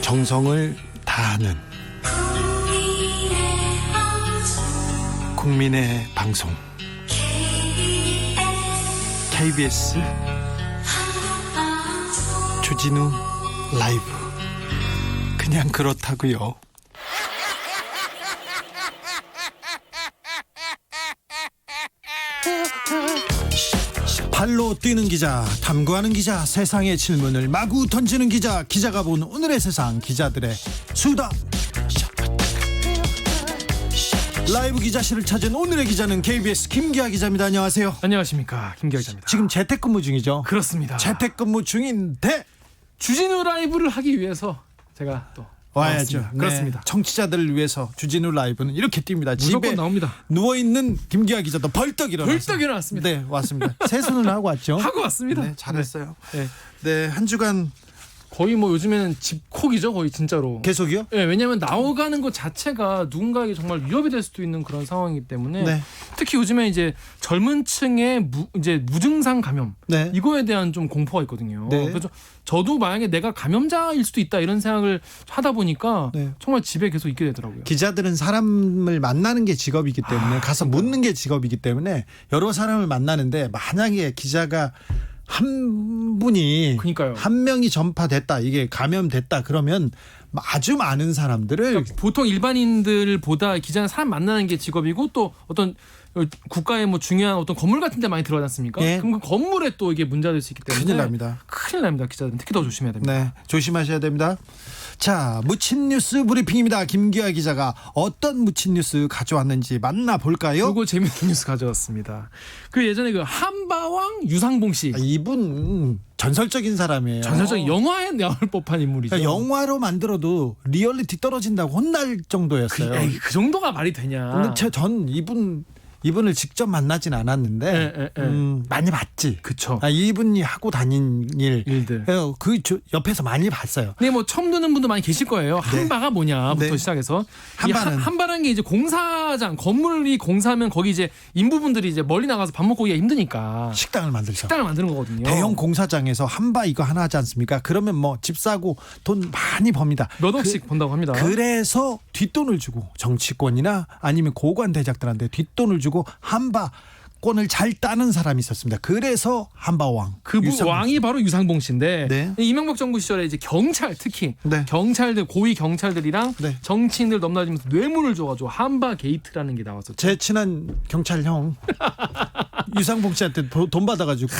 정성을 다하는 국민의 방송 KBS 주진우 라이브. 그냥 그렇다고요. 발로 뛰는 기자, 탐구하는 기자, 세상의 질문을 마구 던지는 기자, 기자가 본 오늘의 세상, 기자들의 수다. 라이브 기자실을 찾은 오늘의 기자는 KBS 김기아 기자입니다. 안녕하세요. 안녕하십니까, 김기아 기자입니다. 지금 재택근무 중이죠? 그렇습니다. 재택근무 중인데 주진우 라이브를 하기 위해서 제가 또 와야죠. 네, 그렇습니다. 청취자들을 위해서 주진우 라이브는 이렇게 뜁니다. 무조건 집에 나옵니다. 누워있는 김기아 기자도 벌떡 일어났습니다. 네, 왔습니다. 세수는 하고 왔죠? 하고 왔습니다. 네, 잘했어요. 네. 네, 한 주간 거의 뭐 요즘에는 집콕이죠, 거의 진짜로. 계속이요? 네, 왜냐하면 나오가는 것 자체가 누군가에게 정말 위협이 될 수도 있는 그런 상황이기 때문에 네. 특히 요즘에 이제 젊은층의 이제 무증상 감염 네. 이거에 대한 좀 공포가 있거든요. 네. 그래서 저도 만약에 내가 감염자일 수도 있다 이런 생각을 하다 보니까 네. 정말 집에 계속 있게 되더라고요. 기자들은 사람을 만나는 게 직업이기 때문에 가서 묻는 게 직업이기 때문에 여러 사람을 만나는데 만약에 기자가 한 분이 그러니까요. 한 명이 전파됐다, 이게 감염됐다 그러면 아주 많은 사람들을 그러니까 보통 일반인들보다 기자는 사람 만나는 게 직업이고 또 어떤 국가의 뭐 중요한 어떤 건물 같은 데 많이 들어가지 않습니까? 네. 그럼 그 건물에 또 이게 문제가 될 수 있기 때문에 큰일 납니다. 큰일 납니다. 기자들은 특히 더 조심해야 됩니다. 네, 조심하셔야 됩니다. 자, 묻힌 뉴스 브리핑입니다. 김기아 기자가 어떤 묻힌 뉴스 가져왔는지 만나볼까요? 그리고 재밌는 뉴스 가져왔습니다. 그 예전에 그 한바왕 유상봉 씨. 이분 전설적인 사람이에요. 전설적인 영화에 나올 법한 인물이죠. 그러니까 영화로 만들어도 리얼리티 떨어진다고 혼날 정도였어요. 그 정도가 말이 되냐. 근데 전 이분을 직접 만나진 않았는데 많이 봤지. 그쵸. 이분이 하고 다닌 일들 그 옆에서 많이 봤어요. 네, 뭐 처음 듣는 분도 많이 계실 거예요. 한바가 뭐냐부터 네. 시작해서 한바는 한바라는 게 이제 공사장, 건물이 공사하면 거기 이제 인부분들이 이제 멀리 나가서 밥 먹고 오기가 힘드니까 식당을 만들죠. 식당을 만드는 거거든요. 대형 공사장에서 한바 이거 하나 하지 않습니까? 그러면 뭐 집 사고 돈 많이 법니다. 몇 억씩 번다고 합니다. 그래서 뒷돈을 주고 정치권이나 아니면 고관 대작들한테 뒷돈을 주고 한바권을 잘 따는 사람이 있었습니다. 그래서 한바왕. 그 왕이 바로 유상봉 씨인데 네. 이명박 정부 시절에 이제 경찰 특히 네. 경찰들 고위 경찰들이랑 네. 정치인들 넘나지면서 뇌물을 줘가지고 한바 게이트라는 게 나왔었죠. 제 친한 경찰 형 유상봉 씨한테 돈 받아가지고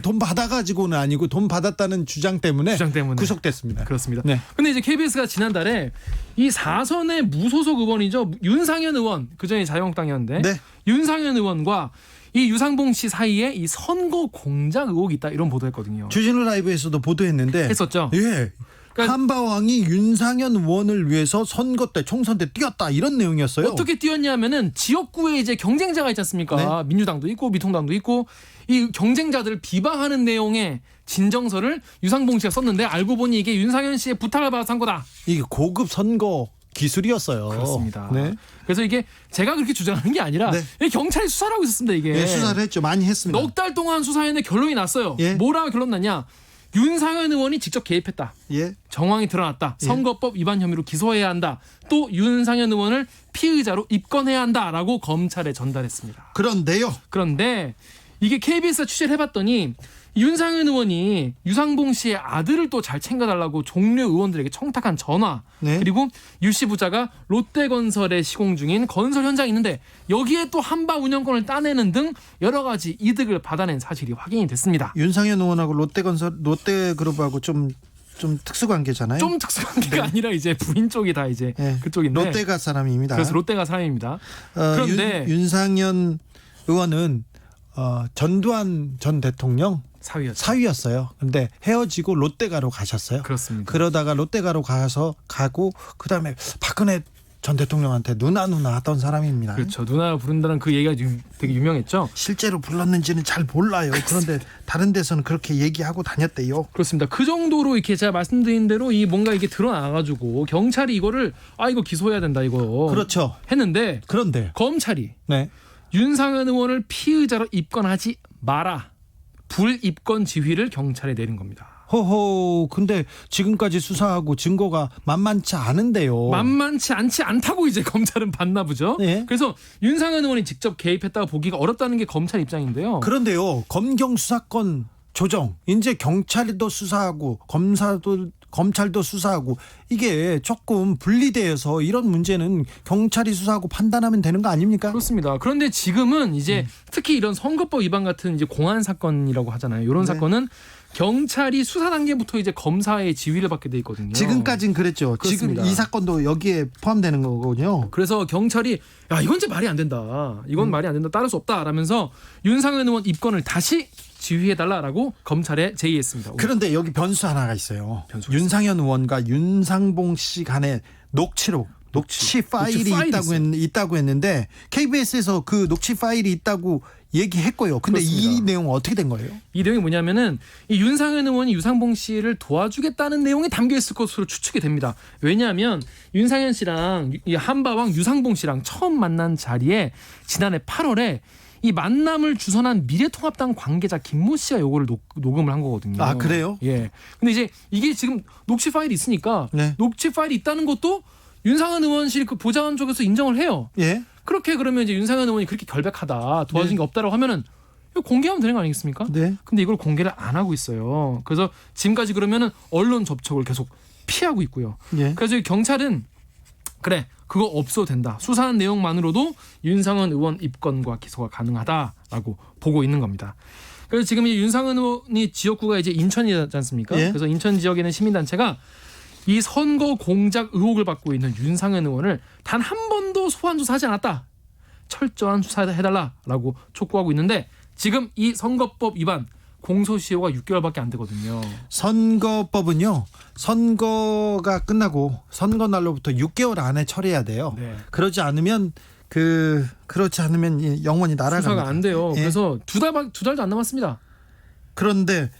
돈 받아가지고는 아니고 돈 받았다는 주장 때문에 구속됐습니다. 그렇습니다. 네. 근데 이제 KBS가 지난달에 이 4선의 무소속 의원이죠, 윤상현 의원, 그전에 자유한국당이었는데 네. 윤상현 의원과 이 유상봉 씨 사이에 이 선거 공작 의혹이 있다 이런 보도했거든요. 주진우 라이브에서도 보도했는데 했었죠. 예. 그러니까 한바왕이 윤상현 의원을 위해서 선거 때 총선 때 뛰었다 이런 내용이었어요. 어떻게 뛰었냐면은 지역구에 이제 경쟁자가 있지 않습니까? 네. 민주당도 있고 미통당도 있고 이 경쟁자들을 비방하는 내용의 진정서를 유상봉 씨가 썼는데 알고 보니 이게 윤상현 씨의 부탁을 받아서 한 거다. 이게 고급 선거 기술이었어요. 그렇습니다. 네. 그래서 이게 제가 그렇게 주장하는 게 아니라 네. 경찰이 수사를 하고 있었습니다. 이게 네, 수사를 했죠. 많이 했습니다. 넉 달 동안 수사했는데 결론이 났어요. 예. 뭐라 결론 났냐? 윤상현 의원이 직접 개입했다. 예. 정황이 드러났다. 예. 선거법 위반 혐의로 기소해야 한다. 또 윤상현 의원을 피의자로 입건해야 한다라고 검찰에 전달했습니다. 그런데요. 그런데 이게 KBS가 취재를 해봤더니 윤상현 의원이 유상봉 씨의 아들을 또 잘 챙겨달라고 종료 의원들에게 청탁한 전화, 네. 그리고 유 씨 부자가 롯데건설에 시공 중인 건설 현장이 있는데 여기에 또 한바 운영권을 따내는 등 여러 가지 이득을 받아낸 사실이 확인이 됐습니다. 윤상현 의원하고 롯데그룹하고 좀 특수관계잖아요. 좀 특수관계가 아니라 이제 부인 쪽이 다 이제 네. 그쪽인데 롯데가 사람입니다. 그래서 롯데가 사람입니다. 그런데 윤상현 의원은 전두환 전 대통령 사위였어요. 근데 헤어지고 롯데가로 가셨어요. 그렇습니다. 그러다가 롯데가로 가고 그다음에 박근혜 전 대통령한테 누나 하던 사람입니다. 그렇죠. 누나 부른다는 그 얘기가 되게 유명했죠. 실제로 불렀는지는 잘 몰라요. 그런데 다른 데서는 그렇게 얘기하고 다녔대요. 그렇습니다. 그 정도로 이렇게 제가 말씀드린 대로 이 뭔가 이게 드러나가지고 경찰이 이거를 이거 기소해야 된다 이거. 그렇죠. 했는데 그런데 검찰이 네. 윤상현 의원을 피의자로 입건하지 마라. 불입건 지휘를 경찰에 내린 겁니다. 허허, 근데 지금까지 수사하고 증거가 만만치 않은데요. 만만치 않지 않다고 이제 검찰은 봤나 보죠. 네. 그래서 윤상현 의원이 직접 개입했다고 보기가 어렵다는 게 검찰 입장인데요. 그런데요, 검경 수사권 조정, 이제 경찰도 수사하고 검찰도 수사하고 이게 조금 분리되어서 이런 문제는 경찰이 수사하고 판단하면 되는 거 아닙니까? 그렇습니다. 그런데 지금은 이제 특히 이런 선거법 위반 같은 이제 공안 사건이라고 하잖아요. 이런 네. 사건은 경찰이 수사 단계부터 이제 검사의 지휘를 받게 돼 있거든요. 지금까지는 그랬죠. 그렇습니다. 지금 이 사건도 여기에 포함되는 거군요. 그래서 경찰이 야 이건 진짜 말이 안 된다. 이건 말이 안 된다. 따를 수 없다라면서 윤상현 의원 입건을 다시 지휘해달라라고 검찰에 제의했습니다. 그런데 여기 변수 하나가 있어요. 변수가 윤상현 의원과 윤상봉 씨 간의 녹취 파일이 있다고 했는데 KBS에서 그 녹취 파일이 있다고 얘기했고요. 근데 그렇습니다. 이 내용은 어떻게 된 거예요? 이 내용이 뭐냐면은 이 윤상현 의원이 유상봉 씨를 도와주겠다는 내용이 담겨 있을 것으로 추측이 됩니다. 왜냐하면 윤상현 씨랑 이 한바왕 유상봉 씨랑 처음 만난 자리에 지난해 8월에 이 만남을 주선한 미래통합당 관계자 김모 씨가 요거를 녹음을 한 거거든요. 아, 그래요? 예. 근데 이제 이게 지금 녹취 파일이 있으니까 네. 녹취 파일이 있다는 것도 윤상현 의원실 그 보좌관 쪽에서 인정을 해요. 예. 그렇게 그러면 이제 윤상현 의원이 그렇게 결백하다 도와준 게 없다라고 하면은 이거 공개하면 되는 거 아니겠습니까? 네. 근데 이걸 공개를 안 하고 있어요. 그래서 지금까지 그러면은 언론 접촉을 계속 피하고 있고요. 예. 그래서 경찰은 그래 그거 없어도 된다. 수사한 내용만으로도 윤상현 의원 입건과 기소가 가능하다라고 보고 있는 겁니다. 그래서 지금 이 윤상현 의원이 지역구가 이제 인천이지 않습니까? 예. 그래서 인천 지역에는 시민단체가 이 선거 공작 의혹을 받고 있는 윤상현 의원을 단 한 번도 소환 조사하지 않았다. 철저한 수사해달라라고 촉구하고 있는데 지금 이 선거법 위반 공소시효가 6개월밖에 안 되거든요. 선거법은요. 선거가 끝나고 선거 날로부터 6개월 안에 처리해야 돼요. 네. 그렇지 않으면 영원히 날아갑니다. 수사가 안 돼요. 예. 그래서 두 달도 안 남았습니다. 그런데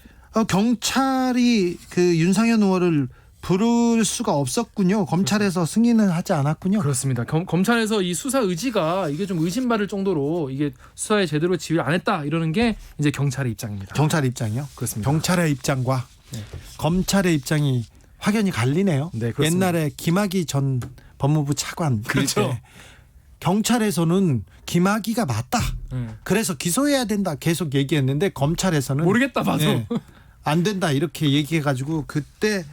경찰이 그 윤상현 의원을 부를 수가 없었군요. 검찰에서 승인을 하지 않았군요. 그렇습니다. 검찰에서 이 수사 의지가 이게 좀 의심받을 정도로 이게 수사에 제대로 지휘를 안 했다 이러는 게 이제 경찰의 입장입니다. 경찰 입장이요? 그렇습니다. 경찰의 입장과 네. 검찰의 입장이 확연히 갈리네요. 네, 그렇습니다. 옛날에 김학의 전 법무부 차관 그렇죠. 때 경찰에서는 김학의가 맞다. 네. 그래서 기소해야 된다 계속 얘기했는데 검찰에서는 모르겠다 봐도 네, 안 된다 이렇게 얘기해가지고 그때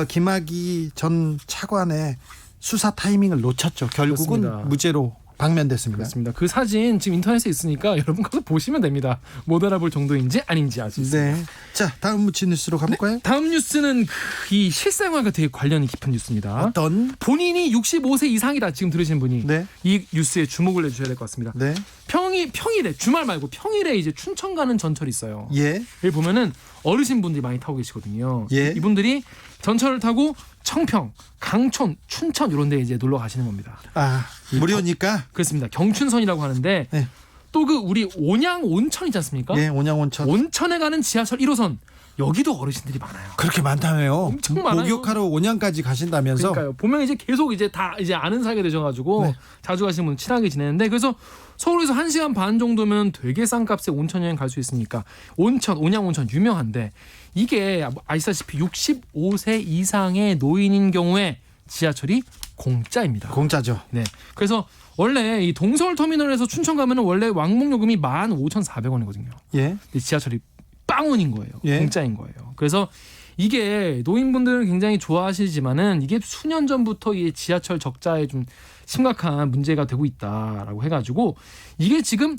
김학의 전 차관의 수사 타이밍을 놓쳤죠. 결국은 그렇습니다. 무죄로 방면됐습니다. 그렇습니다. 그 사진 지금 인터넷에 있으니까 여러분 가서 보시면 됩니다. 못 알아볼 정도인지 아닌지 알 수 있습니다. 네. 자, 다음 무치 뉴스로 가볼까요? 네, 다음 뉴스는 이 실생활과 되게 관련이 깊은 뉴스입니다. 어떤? 본인이 65세 이상이다 지금 들으시는 분이 네. 이 뉴스에 주목을 해주셔야 될 것 같습니다. 네. 평일에 주말 말고 평일에 이제 춘천 가는 전철이 있어요. 예. 여기 보면은 어르신 분들이 많이 타고 계시거든요. 예. 이분들이 전철을 타고 청평, 강촌, 춘천 이런 데 이제 놀러 가시는 겁니다. 아, 무료니까. 그렇습니다. 경춘선이라고 하는데 네. 또 그 우리 온양 온천 있지 않습니까? 예, 온양온천. 온천에 가는 지하철 1호선 여기도 어르신들이 많아요. 그렇게 많다며요. 엄청 많아요. 목욕하러 온양까지 가신다면서. 그러니까요. 보면 이제 계속 이제 다 이제 아는 사이가 되셔가지고 네. 자주 가시는 분 친하게 지내는데 그래서 서울에서 1시간 반 정도면 되게 싼 값에 온천 여행 갈 수 있으니까 온양 온천 유명한데 이게 아시다시피 65세 이상의 노인인 경우에 지하철이 공짜입니다. 공짜죠. 네. 그래서 원래 이 동서울 터미널에서 춘천 가면은 원래 왕복 요금이 15,400원이거든요. 예. 근데 지하철이 빵원인 거예요. 예. 공짜인 거예요. 그래서 이게 노인분들은 굉장히 좋아하시지만은 이게 수년 전부터 이 지하철 적자에 좀 심각한 문제가 되고 있다라고 해가지고 이게 지금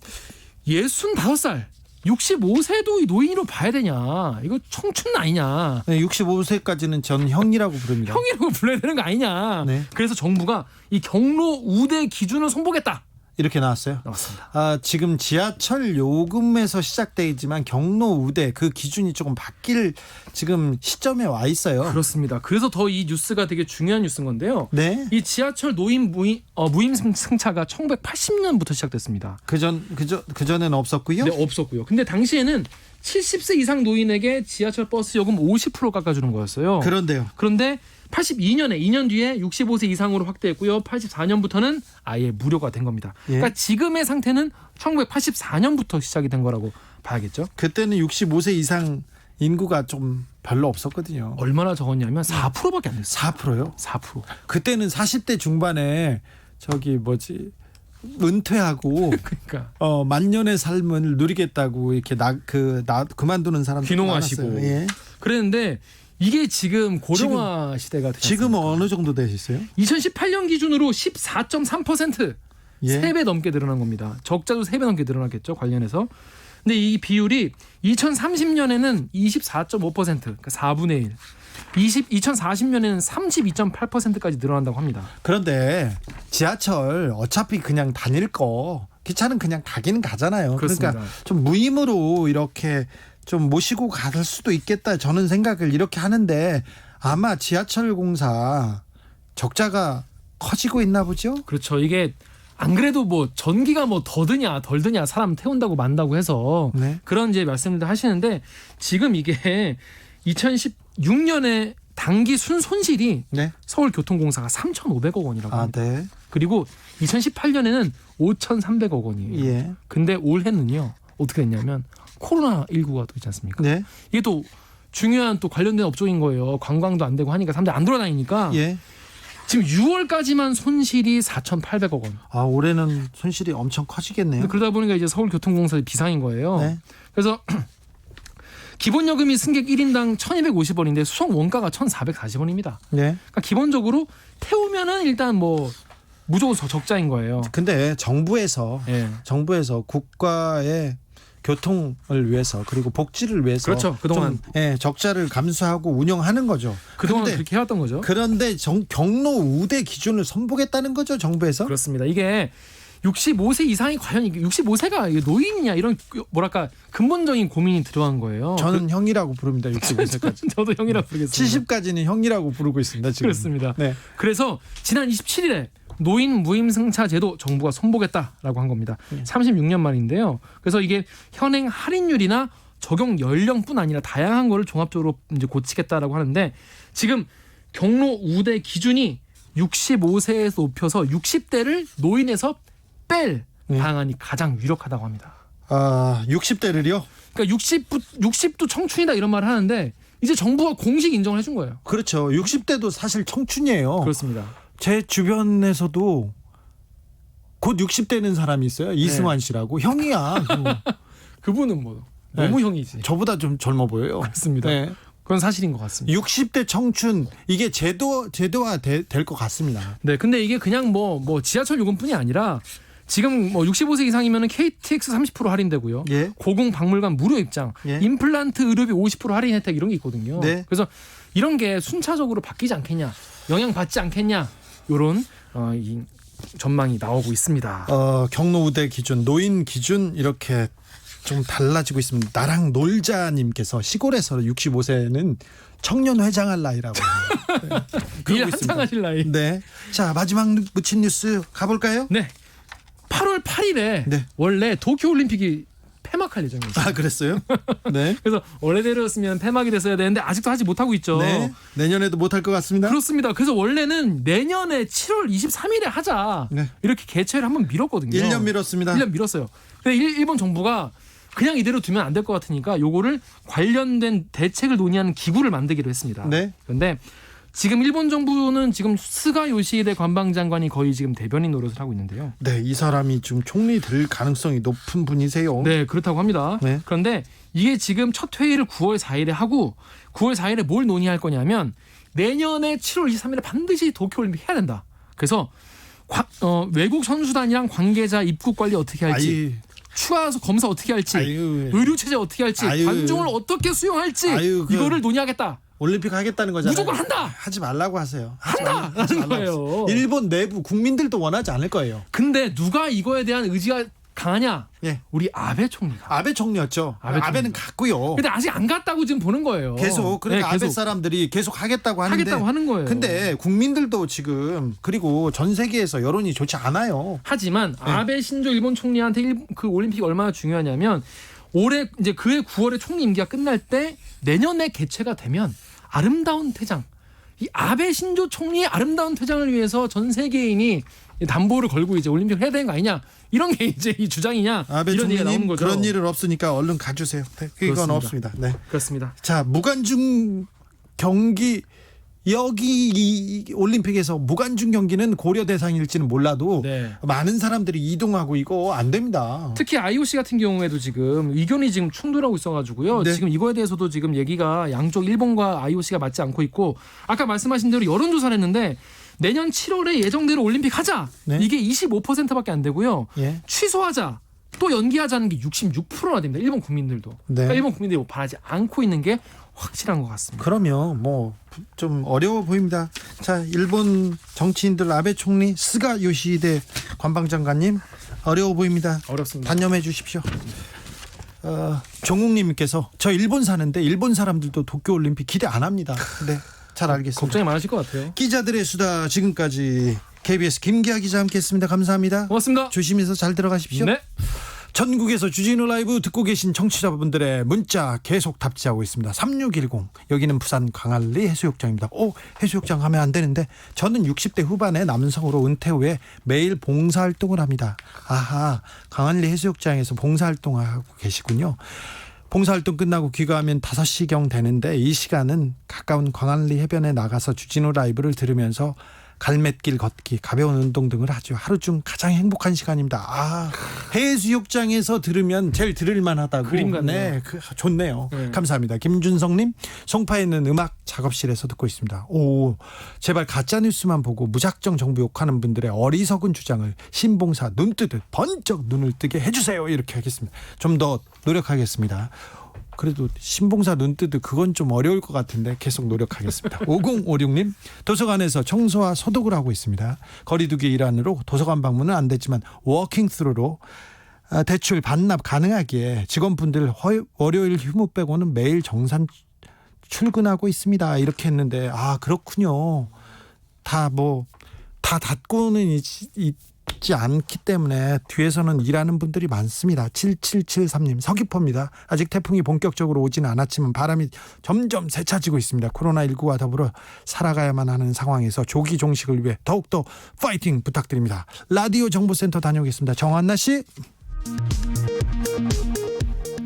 65살 65세도 이 노인으로 봐야 되냐 이거 청춘 아니냐 네, 65세까지는 전 형이라고 부릅니다. 형이라고 불러야 되는 거 아니냐 네. 그래서 정부가 이 경로 우대 기준을 손보겠다 이렇게 나왔어요. 나왔습니다. 지금 지하철 요금에서 시작되지만 경로 우대 그 기준이 조금 바뀔 지금 시점에 와 있어요. 그렇습니다. 그래서 더 이 뉴스가 되게 중요한 뉴스인 건데요. 네. 이 지하철 노인 무임 승차가 1980년부터 시작됐습니다. 그전에는 없었고요. 네, 없었고요. 근데 당시에는 70세 이상 노인에게 지하철 버스 요금 50% 깎아주는 거였어요. 그런데 82년에 2년 뒤에 65세 이상으로 확대했고요. 84년부터는 아예 무료가 된 겁니다. 예. 그러니까 지금의 상태는 1984년부터 시작이 된 거라고 봐야겠죠. 그때는 65세 이상 인구가 좀 별로 없었거든요. 얼마나 적었냐면 4%밖에 안 됐어요. 4%요? 4%. 그때는 40대 중반에 은퇴하고 그러니까 만년의 삶을 누리겠다고 이렇게 그만두는 사람들 귀농하시고. 많았어요. 예. 그랬는데 이게 지금 고령화 시대가 됐습니다. 지금은 어느 정도 되셨어요? 2018년 기준으로 14.3% 예. 3배 넘게 늘어난 겁니다. 적자도 3배 넘게 늘어났겠죠, 관련해서. 근데 이 비율이 2030년에는 24.5%, 그러니까 4분의 1. 2040년에는 32.8%까지 늘어난다고 합니다. 그런데 지하철 어차피 그냥 다닐 거 기차는 그냥 가기는 가잖아요. 그렇습니다. 그러니까 좀 무임으로 이렇게 좀 모시고 갈 수도 있겠다 저는 생각을 이렇게 하는데 아마 지하철 공사 적자가 커지고 있나 보죠? 그렇죠. 이게 안 그래도 뭐 전기가 뭐 더 드냐 덜 드냐 사람 태운다고 만다고 해서 네. 그런 이제 말씀들 하시는데 지금 이게 2016년에 단기 손실이 네. 서울교통공사가 3,500억 원이라고 합니다. 네. 그리고 2018년에는 5,300억 원이에요. 예. 근데 올해는요. 어떻게 됐냐면 코로나19가 또 있지 않습니까? 네. 이게 또 중요한 또 관련된 업종인 거예요. 관광도 안 되고 하니까 사람들이 안 돌아다니니까 예. 지금 6월까지만 손실이 4,800억 원. 아, 올해는 손실이 엄청 커지겠네요. 그러다 보니까 이제 서울교통공사의 비상인 거예요. 네. 그래서 기본 요금이 승객 1인당 1,250원인데 수송 원가가 1,440원입니다. 네. 그러니까 기본적으로 태우면은 일단 뭐 무조건 적자인 거예요. 근데 정부에서 예. 국가의 교통을 위해서 그리고 복지를 위해서 그렇죠. 그동안 적자를 감수하고 운영하는 거죠. 그동안 근데 그렇게 해왔던 거죠. 그런데 경로 우대 기준을 선보겠다는 거죠, 정부에서? 그렇습니다. 이게 65세 이상이 과연 65세가 노인이냐 이런 뭐랄까 근본적인 고민이 들어간 거예요. 저는 형이라고 부릅니다. 65세까지. 저도 형이라고 부르겠습니다. 70까지는 형이라고 부르고 있습니다. 지금. 그렇습니다. 네. 그래서 지난 27일에 노인 무임 승차 제도 정부가 선보겠다라고 한 겁니다. 36년 만인데요. 그래서 이게 현행 할인율이나 적용 연령뿐 아니라 다양한 거를 종합적으로 이제 고치겠다라고 하는데 지금 경로 우대 기준이 65세에서 높여서 60대를 노인에서 뺄 방안이 가장 유력하다고 합니다. 아, 60대를요? 그러니까 60도 청춘이다 이런 말을 하는데 이제 정부가 공식 인정을 해준 거예요. 그렇죠. 60대도 사실 청춘이에요. 그렇습니다. 제 주변에서도 곧 60대는 사람이 있어요. 이승환 씨라고. 형이야. 그분은 뭐 너무 형이지. 저보다 좀 젊어 보여요. 그렇습니다. 네. 그건 사실인 것 같습니다. 60대 청춘 이게 제도화 될 것 같습니다. 네, 근데 이게 그냥 뭐 지하철 요금뿐이 아니라 지금 뭐 65세 이상이면은 KTX 30% 할인되고요. 예. 고궁 박물관 무료 입장, 예. 임플란트 의료비 50% 할인 혜택 이런 게 있거든요. 네. 그래서 이런 게 순차적으로 바뀌지 않겠냐, 영향 받지 않겠냐 이런 이 전망이 나오고 있습니다. 경로 우대 기준, 노인 기준 이렇게 좀 달라지고 있습니다. 나랑 놀자님께서 시골에서 65세는 청년 회장할 나이라고. 네. 일 한창 하실 나이. 네. 자, 마지막 묻힌 뉴스 가볼까요? 네. 8월 8일에 네. 원래 도쿄올림픽이 폐막할 예정이에요. 아, 그랬어요? 네. 그래서 원래대로였으면 폐막이 됐어야 되는데 아직도 하지 못하고 있죠. 네. 내년에도 못할 것 같습니다. 그렇습니다. 그래서 원래는 내년에 7월 23일에 하자. 네. 이렇게 개최를 한번 미뤘거든요. 1년 미뤘습니다. 1년 미뤘어요. 근데 일본 정부가 그냥 이대로 두면 안 될 것 같으니까 요거를 관련된 대책을 논의하는 기구를 만들기로 했습니다. 네. 그런데 지금 일본 정부는 지금 스가 요시히데 관방장관이 거의 지금 대변인 노릇을 하고 있는데요. 네, 이 사람이 지금 총리 될 가능성이 높은 분이세요. 네, 그렇다고 합니다. 네. 그런데 이게 지금 첫 회의를 9월 4일에 하고 9월 4일에 뭘 논의할 거냐면 내년에 7월 23일에 반드시 도쿄올림픽 해야 된다. 그래서 외국 선수단이랑 관계자 입국 관리 어떻게 할지, 추가 검사 어떻게 할지, 의료 체제 어떻게 할지, 관중을 어떻게 수용할지 이거를 논의하겠다. 올림픽 하겠다는 거잖아요. 무조건 한다. 하지 말라고 하세요. 한다는 거예요. 일본 내부 국민들도 원하지 않을 거예요. 근데 누가 이거에 대한 의지가 강하냐? 예. 우리 아베 총리가. 아베 총리였죠. 아베는 갔고요. 근데 아직 안 갔다고 지금 보는 거예요. 계속 그러니까 네, 아베 사람들이 계속 하겠다고 하는 거예요. 근데 국민들도 지금 그리고 전 세계에서 여론이 좋지 않아요. 하지만 아베 신조 일본 총리한테 그 올림픽이 얼마나 중요하냐면 올해 이제 그해 9월에 총리 임기가 끝날 때 내년에 개최가 되면 아름다운 퇴장. 이 아베 신조 총리의 아름다운 퇴장을 위해서 전 세계인이 담보를 걸고 이제 올림픽을 해야 되는 거 아니냐 이런 게 이제 이 주장이냐 아베 이런 얘기가 나오는 총리님 거죠. 그런 일은 없으니까 얼른 가주세요. 네, 그건 그렇습니다. 없습니다. 네. 그렇습니다. 자, 무관중 경기 여기 이 올림픽에서 무관중 경기는 고려 대상일지는 몰라도 네. 많은 사람들이 이동하고 이거 안 됩니다. 특히 IOC 같은 경우에도 지금 의견이 지금 충돌하고 있어가지고요. 네. 지금 이거에 대해서도 지금 얘기가 양쪽 일본과 IOC가 맞지 않고 있고 아까 말씀하신 대로 여론조사를 했는데 내년 7월에 예정대로 올림픽 하자 네. 이게 25%밖에 안 되고요. 예. 취소하자 또 연기하자는 게 66%나 됩니다. 일본 국민들도. 네. 그러니까 일본 국민들이 뭐 바라지 않고 있는 게 확실한 것 같습니다. 그러면 뭐 좀 어려워 보입니다. 자, 일본 정치인들 아베 총리, 스가 요시히데 관방장관님 어려워 보입니다. 어렵습니다. 단념해 주십시오. 종욱님께서 저 일본 사는데 일본 사람들도 도쿄올림픽 기대 안 합니다. 네, 잘 알겠습니다. 걱정이 많으실 것 같아요. 기자들의 수다 지금까지 KBS 김기아 기자 함께했습니다. 감사합니다. 고맙습니다. 조심해서 잘 들어가십시오. 네. 전국에서 주진우 라이브 듣고 계신 청취자분들의 문자 계속 답지하고 있습니다. 3610 여기는 부산 광안리 해수욕장입니다. 해수욕장 가면 안 되는데 저는 60대 후반의 남성으로 은퇴 후에 매일 봉사활동을 합니다. 아하, 광안리 해수욕장에서 봉사활동하고 계시군요. 봉사활동 끝나고 귀가하면 5시경 되는데 이 시간은 가까운 광안리 해변에 나가서 주진우 라이브를 들으면서 갈매길 걷기, 가벼운 운동 등을 하죠. 하루 중 가장 행복한 시간입니다. 해수욕장에서 들으면 제일 들을만하다고. 그림 같네요. 네, 좋네요. 네. 감사합니다. 김준성님, 송파에 있는 음악 작업실에서 듣고 있습니다. 제발 가짜 뉴스만 보고 무작정 정부 욕하는 분들의 어리석은 주장을 신봉사 눈 뜨듯 번쩍 눈을 뜨게 해주세요. 이렇게 하겠습니다. 좀 더 노력하겠습니다. 그래도 신봉사 눈뜨듯 그건 좀 어려울 것 같은데 계속 노력하겠습니다. 5056님, 도서관에서 청소와 소독을 하고 있습니다. 거리두기 일환으로 도서관 방문은 안 됐지만 워킹스루로 대출 반납 가능하기에 직원분들 월요일 휴무 빼고는 매일 정산 출근하고 있습니다. 이렇게 했는데 그렇군요. 다 닫고는 있지 않기 때문에 뒤에서는 일하는 분들이 많습니다. 7773님, 서귀포입니다. 아직 태풍이 본격적으로 오지는 않았지만 바람이 점점 세차지고 있습니다. 코로나19와 더불어 살아가야만 하는 상황에서 조기 종식을 위해 더욱더 파이팅 부탁드립니다. 라디오 정보센터 다녀오겠습니다. 정한나 씨.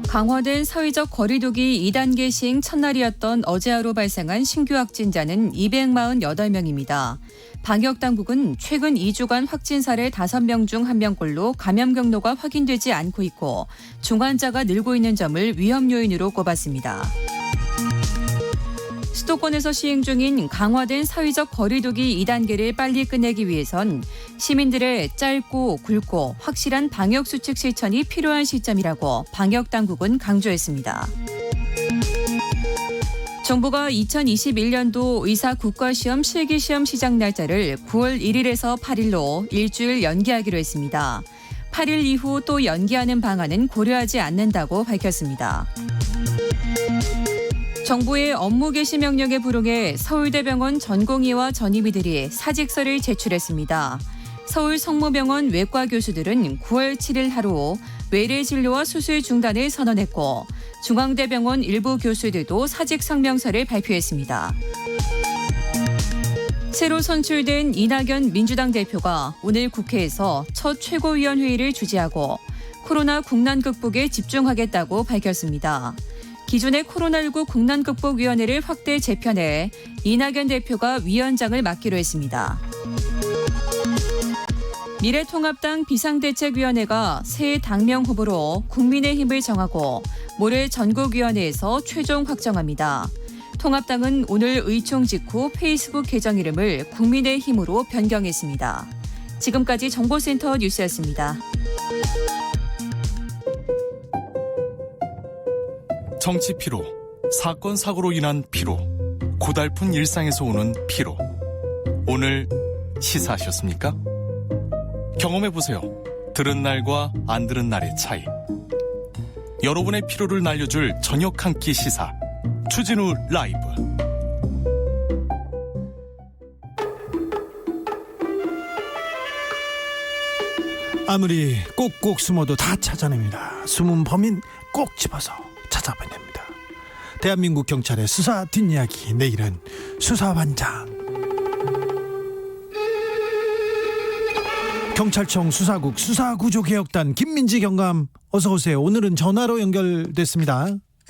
강화된 사회적 거리두기 2단계 시행 첫날이었던 어제 하루 발생한 신규 확진자는 248명입니다. 방역당국은 최근 2주간 확진 사례 5명 중 1명꼴로 감염 경로가 확인되지 않고 있고 중환자가 늘고 있는 점을 위험 요인으로 꼽았습니다. 수도권에서 시행 중인 강화된 사회적 거리두기 2단계를 빨리 끝내기 위해선 시민들의 짧고 굵고 확실한 방역수칙 실천이 필요한 시점이라고 방역당국은 강조했습니다. 정부가 2021년도 의사 국가시험 실기시험 시작 날짜를 9월 1일에서 8일로 일주일 연기하기로 했습니다. 8일 이후 또 연기하는 방안은 고려하지 않는다고 밝혔습니다. 정부의 업무 개시 명령에 불응해 서울대병원 전공의와 전임의들이 사직서를 제출했습니다. 서울 성모병원 외과 교수들은 9월 7일 하루 외래 진료와 수술 중단을 선언했고 중앙대병원 일부 교수들도 사직 성명서를 발표했습니다. 새로 선출된 이낙연 민주당 대표가 오늘 국회에서 첫 최고위원회의를 주재하고 코로나 국난 극복에 집중하겠다고 밝혔습니다. 기존의 코로나19 국난극복위원회를 확대 재편해 이낙연 대표가 위원장을 맡기로 했습니다. 미래통합당 비상대책위원회가 새 당명 후보로 국민의힘을 정하고 모레 전국위원회에서 최종 확정합니다. 통합당은 오늘 의총 직후 페이스북 계정 이름을 국민의힘으로 변경했습니다. 지금까지 정보센터 뉴스였습니다. 정치 피로, 사건 사고로 인한 피로, 고달픈 일상에서 오는 피로. 오늘 시사하셨습니까? 경험해보세요. 들은 날과 안 들은 날의 차이. 여러분의 피로를 날려줄 저녁 한 끼 시사. 추진우 라이브. 아무리 꼭꼭 숨어도 다 찾아냅니다. 숨은 범인 꼭 집어서 찾아냅니다. 대한민국 경찰의 수사 뒷이야기, 내일은 수사반장. 경찰청 수사국 수사구조개혁단 김민지 경감 어서 오세요. 오늘은 전화로 연결됐습니다.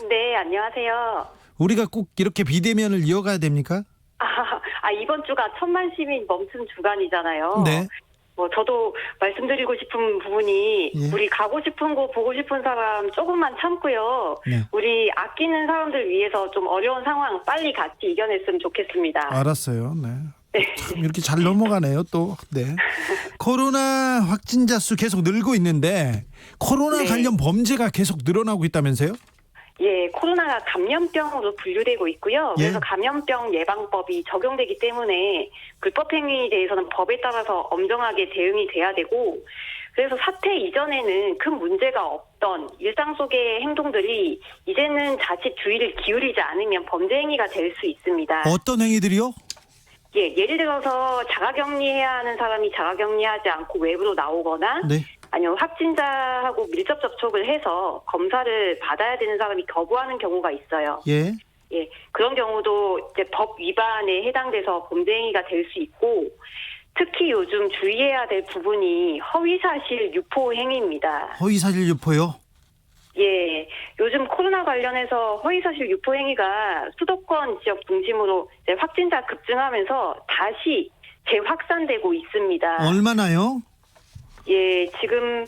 네, 안녕하세요. 우리가 꼭 이렇게 비대면을 이어가야 됩니까? 이번 주가 1000만 시민 멈춤 주간이잖아요. 네. 저도 말씀드리고 싶은 부분이 예. 우리 가고 싶은 곳 보고 싶은 사람 조금만 참고요. 네. 우리 아끼는 사람들 위해서 좀 어려운 상황 빨리 같이 이겨냈으면 좋겠습니다. 알았어요. 네. 참 이렇게 잘 넘어가네요. 또. 네. 코로나 확진자 수 계속 늘고 있는데 코로나 네. 관련 범죄가 계속 늘어나고 있다면서요? 예, 코로나가 감염병으로 분류되고 있고요. 예. 그래서 감염병 예방법이 적용되기 때문에 불법 행위에 대해서는 법에 따라서 엄정하게 대응이 돼야 되고, 그래서 사태 이전에는 큰 문제가 없던 일상 속의 행동들이 이제는 자칫 주의를 기울이지 않으면 범죄 행위가 될 수 있습니다. 어떤 행위들이요? 예, 예를 들어서 자가격리해야 하는 사람이 자가격리하지 않고 외부로 나오거나, 네. 아니면 확진자하고 밀접 접촉을 해서 검사를 받아야 되는 사람이 거부하는 경우가 있어요. 예. 예, 그런 경우도 이제 법 위반에 해당돼서 범죄 행위가 될 수 있고, 특히 요즘 주의해야 될 부분이 허위사실 유포 행위입니다. 허위사실 유포요? 예, 요즘 코로나 관련해서 허위사실 유포 행위가 수도권 지역 중심으로 이제 확진자 급증하면서 다시 재확산되고 있습니다. 얼마나요? 예, 지금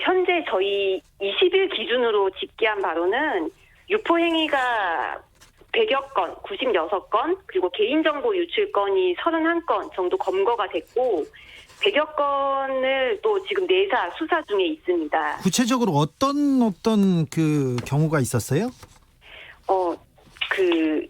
현재 저희 20일 기준으로 집계한 바로는 유포 행위가 100여 건, 96건, 그리고 개인정보 유출 건이 31건 정도 검거가 됐고, 100여 건을 또 지금 내사 수사 중에 있습니다. 구체적으로 어떤 그 경우가 있었어요?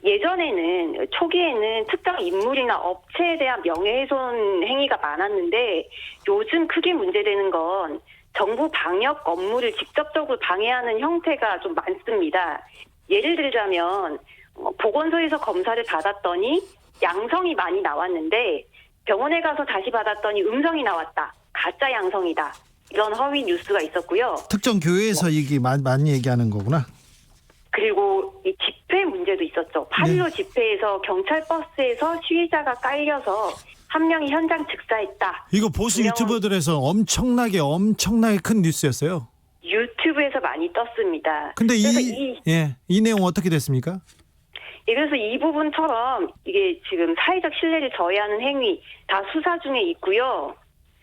예전에는 초기에는 특정 인물이나 업체에 대한 명예훼손 행위가 많았는데, 요즘 크게 문제되는 건 정부 방역 업무를 직접적으로 방해하는 형태가 좀 많습니다. 예를 들자면 보건소에서 검사를 받았더니 양성이 많이 나왔는데 병원에 가서 다시 받았더니 음성이 나왔다. 가짜 양성이다. 이런 허위 뉴스가 있었고요. 특정 교회에서 이게 많이 얘기하는 거구나. 그리고 이 집회 문제도 있었죠. 8.15 집회에서 경찰 버스에서 시위자가 깔려서 한 명이 현장 즉사했다. 이거 보수 유튜버들에서 엄청나게 큰 뉴스였어요. 유튜브에서 많이 떴습니다. 근데 그래서 이 내용 어떻게 됐습니까? 그래서 이 부분처럼 이게 지금 사회적 신뢰를 저해하는 행위 다 수사 중에 있고요.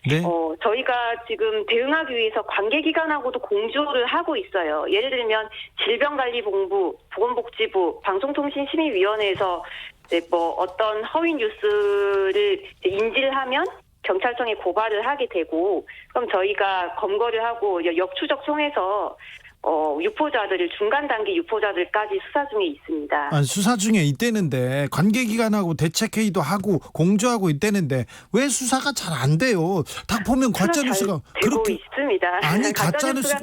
네. 저희가 지금 대응하기 위해서 관계기관하고도 공조를 하고 있어요. 예를 들면 질병관리본부, 보건복지부, 방송통신심의위원회에서 어떤 허위 뉴스를 인지를 하면 경찰청에 고발을 하게 되고, 그럼 저희가 검거를 하고 역추적 통해서 유포자들을 중간 단계 유포자들까지 수사 중에 있습니다. 수사 중에 있대는데 관계기관하고 대책회의도 하고 공조하고 있대는데 왜 수사가 잘 안 돼요? 딱 보면 가짜 뉴스가 되고 있습니다. 아니 가짜 뉴스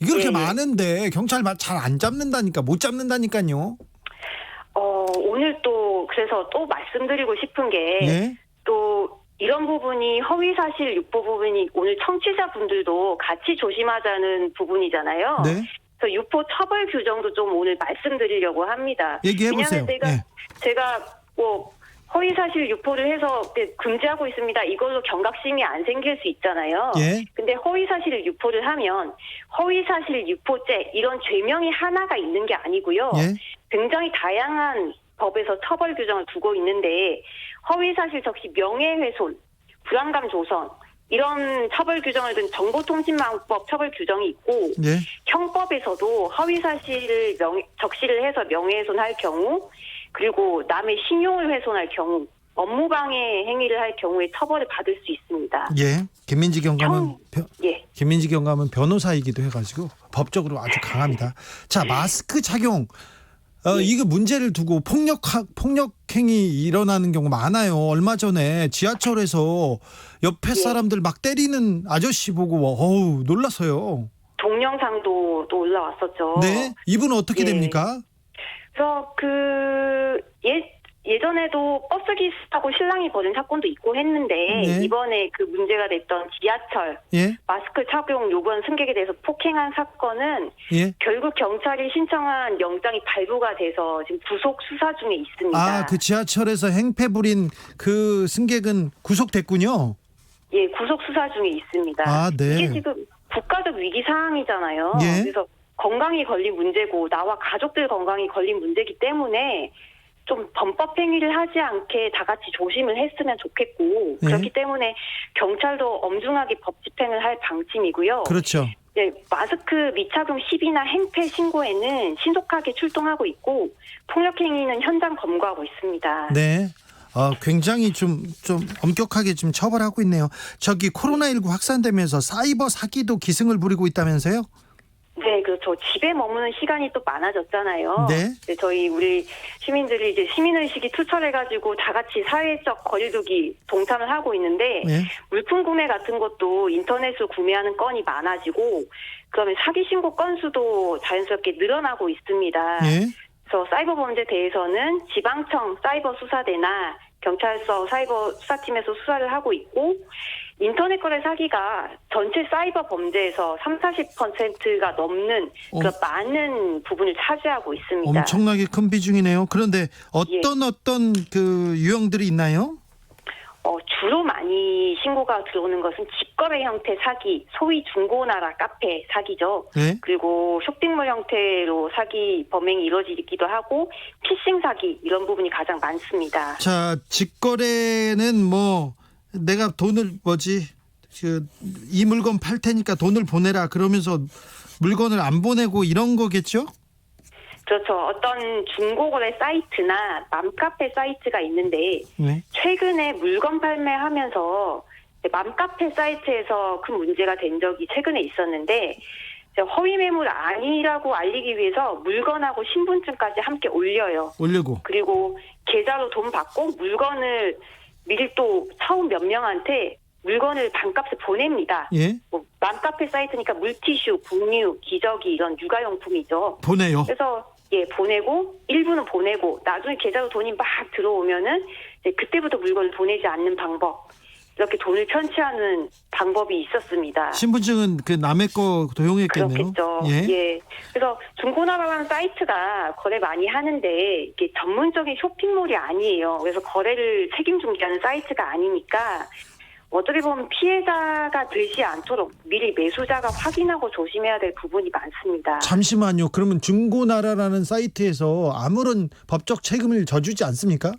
이렇게 예. 많은데 경찰 잘 안 잡는다니까 못 잡는다니까요. 오늘 또 그래서 또 말씀드리고 싶은 게 예? 또 이런 부분이 허위사실 유포 부분이 오늘 청취자분들도 같이 조심하자는 부분이잖아요. 네. 그래서 유포 처벌 규정도 좀 오늘 말씀드리려고 합니다. 얘기해 보세요. 왜냐하면 제가 허위사실 유포를 해서 금지하고 있습니다. 이걸로 경각심이 안 생길 수 있잖아요. 예. 근데 허위사실 유포를 하면 허위사실 유포죄 이런 죄명이 하나가 있는 게 아니고요. 예. 굉장히 다양한 법에서 처벌 규정을 두고 있는데 허위사실 적시 명예훼손, 불안감 조성 이런 처벌 규정을 둔 정보통신망법 처벌 규정이 있고 예. 형법에서도 허위사실을 적시를 해서 명예훼손할 경우 그리고 남의 신용을 훼손할 경우 업무방해 행위를 할 경우에 처벌을 받을 수 있습니다. 예. 김민지 경감은 예. 김민지 경감은 변호사이기도 해가지고 법적으로 아주 강합니다. 자, 마스크 착용. 이거 문제를 두고 폭력 행위 일어나는 경우 많아요. 얼마 전에 지하철에서 옆에 사람들 막 때리는 아저씨 보고 놀라서요. 동영상도 또 올라왔었죠. 네, 이분은 어떻게 예. 됩니까? 그래서 예전에도 버스 기사하고 신랑이 벌인 사건도 있고 했는데 네. 이번에 그 문제가 됐던 지하철 예, 마스크 착용 요구한 승객에 대해서 폭행한 사건은 예. 결국 경찰이 신청한 영장이 발부가 돼서 지금 구속 수사 중에 있습니다. 그 지하철에서 행패 부린 그 승객은 구속됐군요. 예, 구속 수사 중에 있습니다. 아, 네. 이게 지금 국가적 위기 상황이잖아요. 예. 그래서 건강이 걸린 문제고 나와 가족들 건강이 걸린 문제이기 때문에 좀 범법 행위를 하지 않게 다 같이 조심을 했으면 좋겠고 예. 그렇기 때문에 경찰도 엄중하게 법 집행을 할 방침이고요. 그렇죠. 네, 마스크 미착용 시비나 행패 신고에는 신속하게 출동하고 있고 폭력 행위는 현장 검거하고 있습니다. 네. 굉장히 좀 엄격하게 좀 처벌하고 있네요. 저기 코로나19 확산되면서 사이버 사기도 기승을 부리고 있다면서요? 네, 그렇죠. 집에 머무는 시간이 또 많아졌잖아요. 네. 우리 시민들이 이제 시민의식이 투철해가지고 다 같이 사회적 거리두기 동참을 하고 있는데, 네. 물품 구매 같은 것도 인터넷으로 구매하는 건이 많아지고, 그러면 사기 신고 건수도 자연스럽게 늘어나고 있습니다. 예. 그래서 사이버 범죄에 대해서는 지방청 사이버 수사대나 경찰서 사이버 수사팀에서 수사를 하고 있고, 인터넷 거래 사기가 전체 사이버 범죄에서 30-40%가 넘는 그런 많은 부분을 차지하고 있습니다. 엄청나게 큰 비중이네요. 그런데 어떤 그 유형들이 있나요? 주로 많이 신고가 들어오는 것은 직거래 형태 사기, 소위 중고나라 카페 사기죠. 네. 그리고 쇼핑몰 형태로 사기 범행이 이루어지기도 하고 피싱 사기 이런 부분이 가장 많습니다. 자, 직거래는 뭐 내가 돈을 이 물건 팔 테니까 돈을 보내라 그러면서 물건을 안 보내고 이런 거겠죠? 그렇죠. 어떤 중고거래 사이트나 맘카페 사이트가 있는데 네. 최근에 물건 판매하면서 맘카페 사이트에서 큰 문제가 된 적이 최근에 있었는데 허위 매물 아니라고 알리기 위해서 물건하고 신분증까지 함께 올려요. 올리고. 그리고 계좌로 돈 받고 물건을 미리 또 처음 몇 명한테 물건을 반값에 보냅니다. 예. 맘카페 사이트니까 물티슈, 분유, 기저귀 이런 육아용품이죠. 보내요. 그래서 보내고 일부는 보내고 나중에 계좌로 돈이 막 들어오면은 그때부터 물건을 보내지 않는 방법. 이렇게 돈을 편취하는 방법이 있었습니다. 신분증은 그 남의 거 도용했겠네요. 그렇겠죠. 예. 그래서 중고나라라는 사이트가 거래 많이 하는데 이게 전문적인 쇼핑몰이 아니에요. 그래서 거래를 책임 중개하는 사이트가 아니니까 어떻게 보면 피해자가 되지 않도록 미리 매수자가 확인하고 조심해야 될 부분이 많습니다. 잠시만요. 그러면 중고나라라는 사이트에서 아무런 법적 책임을 져주지 않습니까?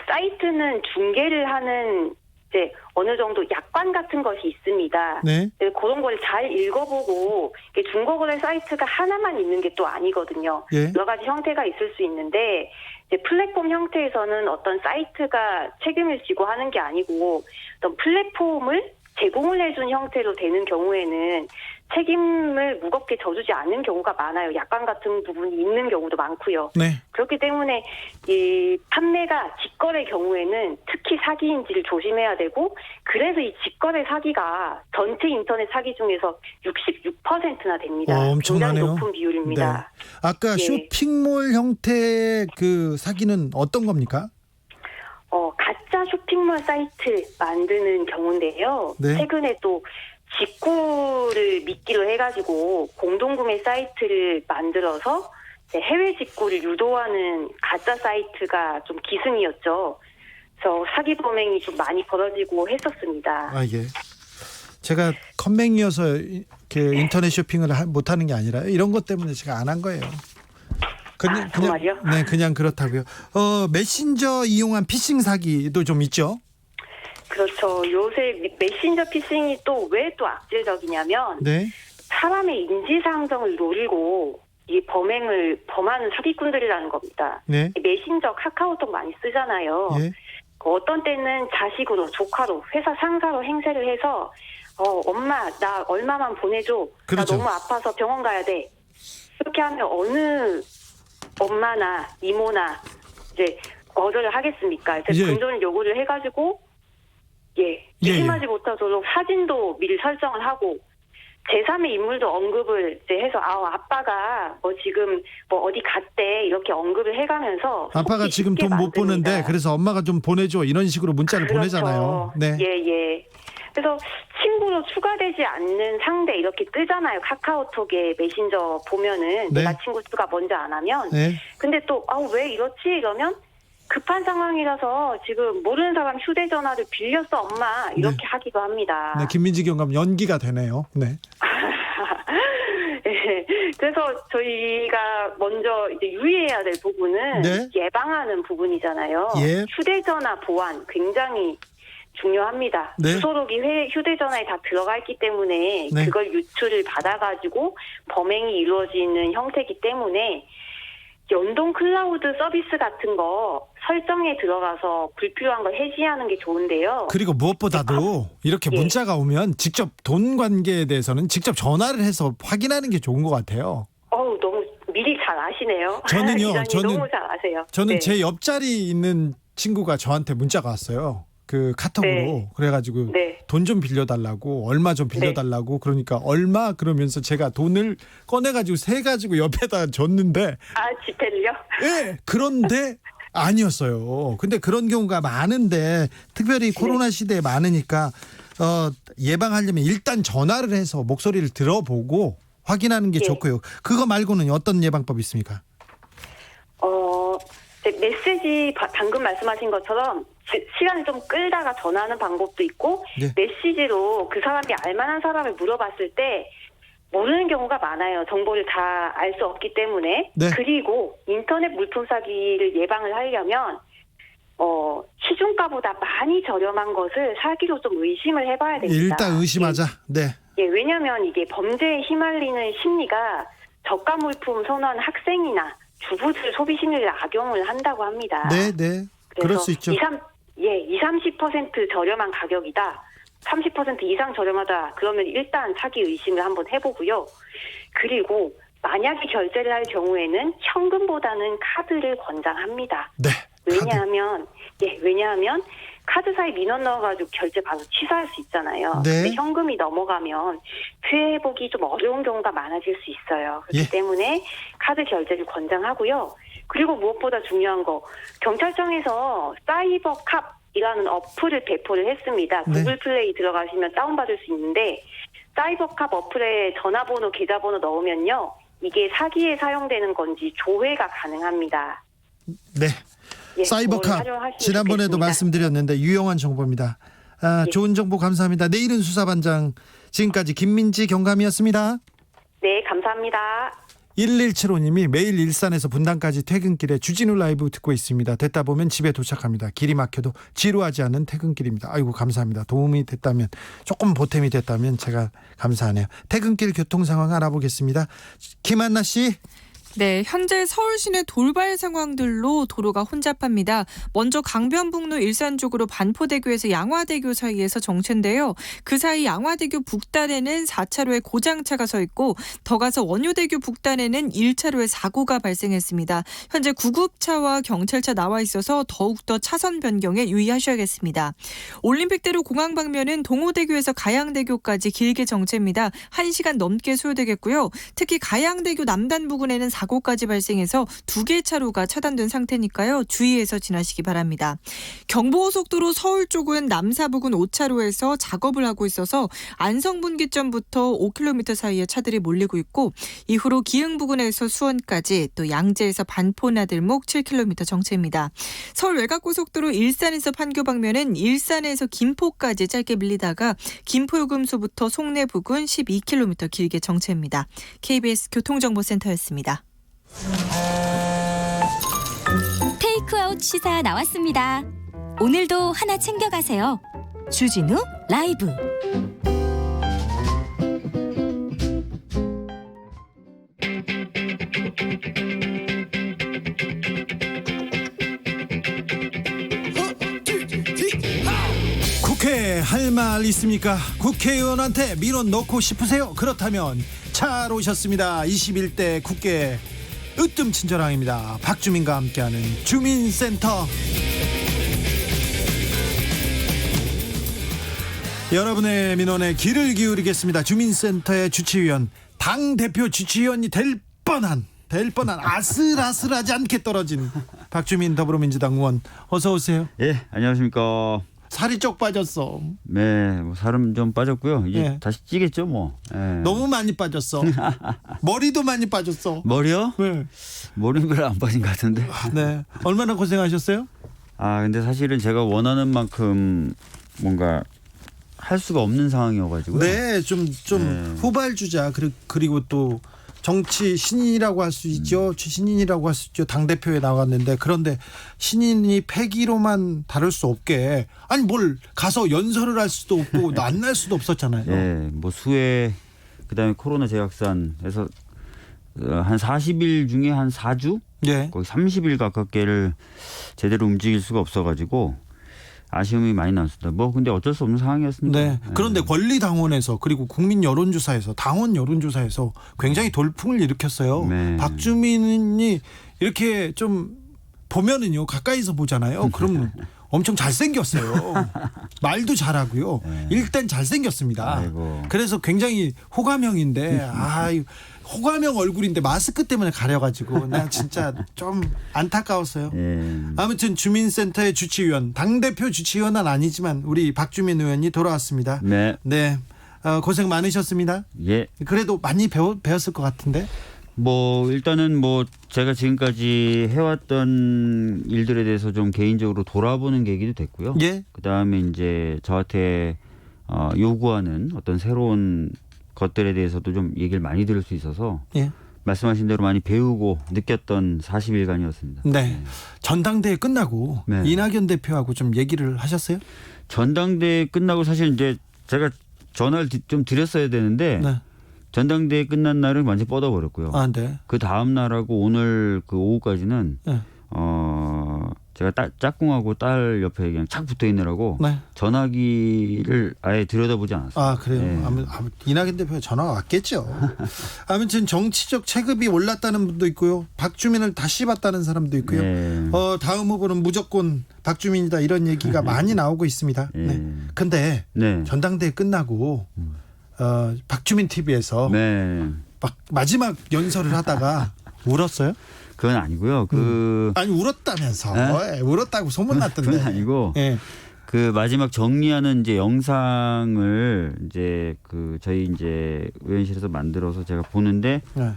사이트는 중개를 하는 이제 어느 정도 약관 같은 것이 있습니다. 네. 그런 걸 잘 읽어보고 중고거래 사이트가 하나만 있는 게 또 아니거든요. 예. 여러 가지 형태가 있을 수 있는데 이제 플랫폼 형태에서는 어떤 사이트가 책임을 지고 하는 게 아니고 어떤 플랫폼을 제공을 해준 형태로 되는 경우에는 책임을 무겁게 져주지 않는 경우가 많아요. 약관 같은 부분이 있는 경우도 많고요. 네. 그렇기 때문에 이 판매가 직거래 경우에는 특히 사기인지를 조심해야 되고 그래서 이 직거래 사기가 전체 인터넷 사기 중에서 66%나 됩니다. 엄청나네요. 굉장히 높은 비율입니다. 네. 아까 쇼핑몰 형태의 그 사기는 어떤 겁니까? 가짜 쇼핑몰 사이트 만드는 경우인데요. 네. 최근에 또 직구를 미끼로 해가지고 공동구매 사이트를 만들어서 해외 직구를 유도하는 가짜 사이트가 좀 기승이었죠. 그래서 사기 범행이 좀 많이 벌어지고 했었습니다. 아, 예. 제가 컴맹이어서 이렇게 인터넷 쇼핑을 못하는 게 아니라 이런 것 때문에 제가 안 한 거예요. 정말요? 네, 그냥 그렇다고요. 메신저 이용한 피싱 사기도 좀 있죠? 그렇죠. 요새 메신저 피싱이 또 왜 또 악질적이냐면 네. 사람의 인지상정을 노리고 이 범행을 범하는 사기꾼들이라는 겁니다. 네. 메신저 카카오톡 많이 쓰잖아요. 예. 어떤 때는 자식으로 조카로 회사 상사로 행세를 해서 엄마 나 얼마만 보내줘. 그렇죠. 나 너무 아파서 병원 가야 돼. 이렇게 하면 어느 엄마나 이모나 이제 거절을 하겠습니까? 예. 금전을 요구를 해가지고 의심하지 못하도록 사진도 미리 설정을 하고 제3의 인물도 언급을 이제 해서 아빠가 지금 어디 갔대 이렇게 언급을 해가면서 아빠가 지금 돈 못 보는데 그래서 엄마가 좀 보내줘 이런 식으로 문자를 그렇죠. 보내잖아요. 네. 예. 그래서 친구로 추가되지 않는 상대 이렇게 뜨잖아요. 카카오톡에 메신저 보면은 네. 내가 친구 수가 먼저 안 하면. 네. 근데 또 왜 이렇지 이러면 급한 상황이라서 지금 모르는 사람 휴대전화를 빌렸어 엄마 이렇게 네. 하기도 합니다. 네, 김민지 경감 연기가 되네요. 네. 네, 그래서 저희가 먼저 이제 유의해야 될 부분은 네. 예방하는 부분이잖아요. 예. 휴대전화 보안 굉장히 중요합니다. 네. 주소록이 휴대전화에 다 들어가 있기 때문에 네. 그걸 유출을 받아가지고 범행이 이루어지는 형태이기 때문에 연동 클라우드 서비스 같은 거 설정에 들어가서 불필요한 걸 해지하는 게 좋은데요. 그리고 무엇보다도 이렇게 예. 문자가 오면 직접 돈 관계에 대해서는 직접 전화를 해서 확인하는 게 좋은 것 같아요. 너무 미리 잘 아시네요. 저는요, 기자님 너무 잘 아세요. 저는 네. 제 옆자리 있는 친구가 저한테 문자가 왔어요. 그 카톡으로. 네. 그래가지고 네. 돈 좀 빌려달라고, 얼마 좀 빌려달라고. 그러니까 얼마 그러면서 제가 돈을 꺼내가지고 세 가지고 옆에다 줬는데, 지폐를요? 예, 그런데 아니었어요. 근데 그런 경우가 많은데 특별히 코로나 시대에 많으니까 예방하려면 일단 전화를 해서 목소리를 들어보고 확인하는 게 네. 좋고요. 그거 말고는 어떤 예방법이 있습니까? 메시지 방금 말씀하신 것처럼 시간을 좀 끌다가 전화하는 방법도 있고 네. 메시지로 그 사람이 알만한 사람을 물어봤을 때 모르는 경우가 많아요. 정보를 다 알 수 없기 때문에. 네. 그리고 인터넷 물품 사기를 예방을 하려면 시중가보다 많이 저렴한 것을 사기로 좀 의심을 해봐야 됩니다. 일단 의심하자. 네. 예, 왜냐하면 이게 범죄에 휘말리는 심리가 저가 물품 선호하는 학생이나 주부들 소비 심리를 악용을 한다고 합니다. 네, 네. 그럴 수 있죠. 20-30% 저렴한 가격이다. 30% 이상 저렴하다. 그러면 일단 사기 의심을 한번 해보고요. 그리고 만약에 결제를 할 경우에는 현금보다는 카드를 권장합니다. 네. 왜냐하면 카드사에 민원 넣어가지고 결제 바로 취소할 수 있잖아요. 네. 근데 현금이 넘어가면 피해 회복이 좀 어려운 경우가 많아질 수 있어요. 그렇기 예. 때문에 카드 결제를 권장하고요. 그리고 무엇보다 중요한 거 경찰청에서 사이버캅이라는 어플을 배포를 했습니다. 네. 구글 플레이 들어가시면 다운받을 수 있는데 사이버캅 어플에 전화번호, 계좌번호 넣으면요. 이게 사기에 사용되는 건지 조회가 가능합니다. 네. 예, 사이버캅 그걸 활용하시면 지난번에도 좋겠습니다. 말씀드렸는데 유용한 정보입니다. 예. 좋은 정보 감사합니다. 내일은 수사반장 지금까지 김민지 경감이었습니다. 네, 감사합니다. 1175님이 매일 일산에서 분당까지 퇴근길에 주진우 라이브 듣고 있습니다. 듣다 보면 집에 도착합니다. 길이 막혀도 지루하지 않은 퇴근길입니다. 아이고 감사합니다. 도움이 됐다면 조금 보탬이 됐다면 제가 감사하네요. 퇴근길 교통 상황 알아보겠습니다. 김한나 씨. 네, 현재 서울 시내 돌발 상황들로 도로가 혼잡합니다. 먼저 강변북로 일산 쪽으로 반포대교에서 양화대교 사이에서 정체인데요. 그 사이 양화대교 북단에는 4차로에 고장차가 서 있고 더 가서 원효대교 북단에는 1차로에 사고가 발생했습니다. 현재 구급차와 경찰차 나와 있어서 더욱더 차선 변경에 유의하셔야겠습니다. 올림픽대로 공항 방면은 동호대교에서 가양대교까지 길게 정체입니다. 1시간 넘게 소요되겠고요. 특히 가양대교 남단 부근에는 사고까지 발생해서 2개 차로가 차단된 상태니까요. 주의해서 지나시기 바랍니다. 경부고속도로 서울 쪽은 남사 부근 5차로에서 작업을 하고 있어서 안성분기점부터 5km 사이에 차들이 몰리고 있고 이후로 기흥 부근에서 수원까지 또 양재에서 반포나들목 7km 정체입니다. 서울 외곽고속도로 일산에서 판교 방면은 일산에서 김포까지 짧게 밀리다가 김포요금소부터 송내 부근 12km 길게 정체입니다. KBS 교통정보센터였습니다. 테이크아웃 시사 나왔습니다. 오늘도 하나 챙겨가세요. 주진우 라이브. 국회 할 말 있습니까? 국회의원한테 민원 넣고 싶으세요? 그렇다면 잘 오셨습니다. 21대 국회 으뜸 친절왕입니다. 박주민과 함께하는 주민센터. 여러분의 민원에 귀를 기울이겠습니다. 주민센터의 주치위원, 당대표 주치위원이 될 뻔한 아슬아슬하지 않게 떨어진 박주민 더불어민주당 의원 어서 오세요. 예, 안녕하십니까. 살이 쪽 빠졌어. 네, 뭐 살은 좀 빠졌고요. 이제 예. 다시 찌겠죠, 뭐. 예. 너무 많이 빠졌어. 머리도 많이 빠졌어. 머리요? 네. 머리는 별로 안 빠진 것 같은데. 네. 얼마나 고생하셨어요? 아, 근데 사실은 제가 원하는 만큼 뭔가 할 수가 없는 상황이어가지고요. 네, 좀 네. 후발주자 그리고 또 정치 신인이라고 할 수 있죠. 신인이라고 할 수 있죠. 당 대표에 나갔는데 그런데 신인이 패기로만 다룰 수 없게 아니 뭘 가서 연설을 할 수도 없고 만날 수도 없었잖아요. 예, 뭐 수해 그다음에 코로나 재확산에서 한 40일 중에 한 4주 예. 거의 30일 가깝게를 제대로 움직일 수가 없어가지고 아쉬움이 많이 남습니다. 뭐 근데 어쩔 수 없는 상황이었습니다. 네. 그런데 권리당원에서 그리고 국민 여론조사에서 당원 여론조사에서 굉장히 돌풍을 일으켰어요. 네. 박주민이 이렇게 좀 보면은요 가까이서 보잖아요. 그럼 엄청 잘생겼어요. 말도 잘하고요. 네. 일단 잘생겼습니다. 아이고. 그래서 굉장히 호감형인데 호감형 얼굴인데 마스크 때문에 가려가지고 나 진짜 좀 안타까웠어요. 예. 아무튼 주민센터의 주치의원, 당대표 주치의원은 아니지만 우리 박주민 의원이 돌아왔습니다. 네. 네, 고생 많으셨습니다. 예. 그래도 많이 배웠을 것 같은데. 뭐 일단은 뭐 제가 지금까지 해왔던 일들에 대해서 좀 개인적으로 돌아보는 계기도 됐고요. 예. 그다음에 이제 저한테 요구하는 어떤 새로운 것들에 대해서도 좀 얘기를 많이 들을 수 있어서 예. 말씀하신 대로 많이 배우고 느꼈던 40일간이었습니다. 네. 전당대회 끝나고 네. 이낙연 대표하고 좀 얘기를 하셨어요? 전당대회 끝나고 사실 이제 제가 전화를 좀 드렸어야 되는데 네. 전당대회 끝난 날은 완전 히 뻗어버렸고요. 아, 네. 그 다음 날하고 오늘 그 오후까지는 네. 제가 짝꿍하고 딸 옆에 그냥 착 붙어 있느라고 네. 전화기를 아예 들여다보지 않았어요. 아, 그래요? 네. 이낙연 대표 전화가 왔겠죠. 아무튼 정치적 체급이 올랐다는 분도 있고요. 박주민을 다시 봤다는 사람도 있고요. 네. 다음 후보는 무조건 박주민이다 이런 얘기가 많이 나오고 있습니다. 네. 네. 근데 네. 전당대회 끝나고 박주민 TV에서 네. 마지막 연설을 하다가 울었어요? 그건 아니고요. 아니 울었다면서. 네? 울었다고 소문났던데. 그건 아니고. 예. 그 마지막 정리하는 이제 영상을 이제 그 저희 이제 의원실에서 만들어서 제가 보는데 네.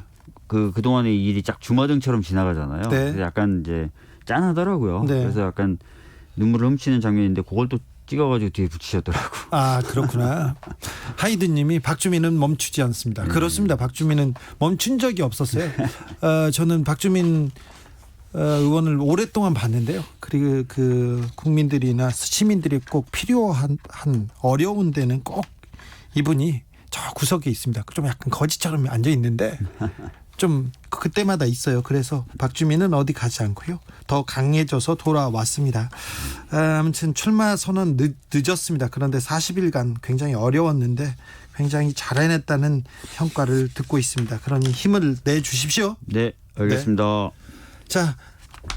그동안의 일이 쫙 주마등처럼 지나가잖아요. 네. 그래서 약간 이제 짠하더라고요. 네. 그래서 약간 눈물을 훔치는 장면인데 그걸 또 찍어가지고 뒤에 붙이셨더라고. 아, 그렇구나. 하이드님이 박주민은 멈추지 않습니다. 그렇습니다. 박주민은 멈춘 적이 없었어요. 저는 박주민 의원을 오랫동안 봤는데요. 그리고 그 국민들이나 시민들이 꼭 필요한 어려운 데는 꼭 이분이 저 구석에 있습니다. 좀 약간 거지처럼 앉아 있는데 좀 그때마다 있어요. 그래서 박주민은 어디 가지 않고요. 더 강해져서 돌아왔습니다. 아무튼 출마 선언 늦었습니다. 그런데 40일간 굉장히 어려웠는데 굉장히 잘 해냈다는 평가를 듣고 있습니다. 그러니 힘을 내주십시오. 네, 알겠습니다. 자,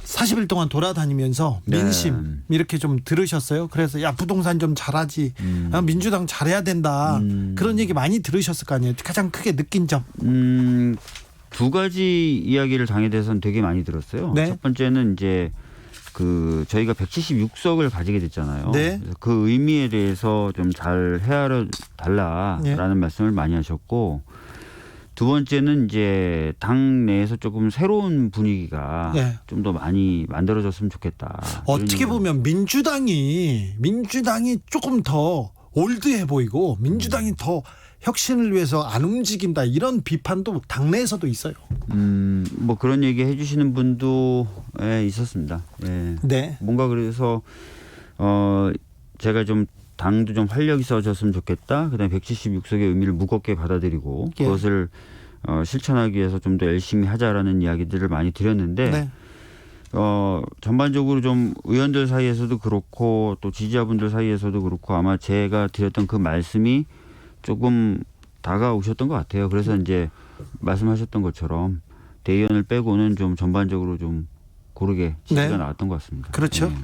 40일 동안 돌아다니면서 민심 이렇게 좀 들으셨어요? 그래서 야 부동산 좀 잘하지, 민주당 잘해야 된다 그런 얘기 많이 들으셨을 거 아니에요? 가장 크게 느낀 점. 두 가지 이야기를 당에 대해서는 되게 많이 들었어요. 네. 첫 번째는 이제 그 저희가 176석을 가지게 됐잖아요. 네. 그래서 그 의미에 대해서 좀 잘 헤아려 달라라는 말씀을 많이 하셨고, 두 번째는 이제 당 내에서 조금 새로운 분위기가 네. 좀 더 많이 만들어졌으면 좋겠다. 어떻게 보면 민주당이 조금 더 올드해 보이고 민주당이 더 혁신을 위해서 안 움직인다 이런 비판도 당내에서도 있어요. 뭐 그런 얘기 해주시는 분도 있었습니다. 예. 네. 뭔가 그래서 제가 좀 당도 좀 활력이 있어졌으면 좋겠다. 그다음에 176석의 의미를 무겁게 받아들이고 예. 그것을 실천하기 위해서 좀 더 열심히 하자라는 이야기들을 많이 드렸는데 네. 전반적으로 좀 의원들 사이에서도 그렇고 또 지지자분들 사이에서도 그렇고 아마 제가 드렸던 그 말씀이 조금 다가오셨던 것 같아요. 그래서 이제 말씀하셨던 것처럼 대의원을 빼고는 좀 전반적으로 좀 고르게 지지가 네. 나왔던 것 같습니다. 그렇죠. 네.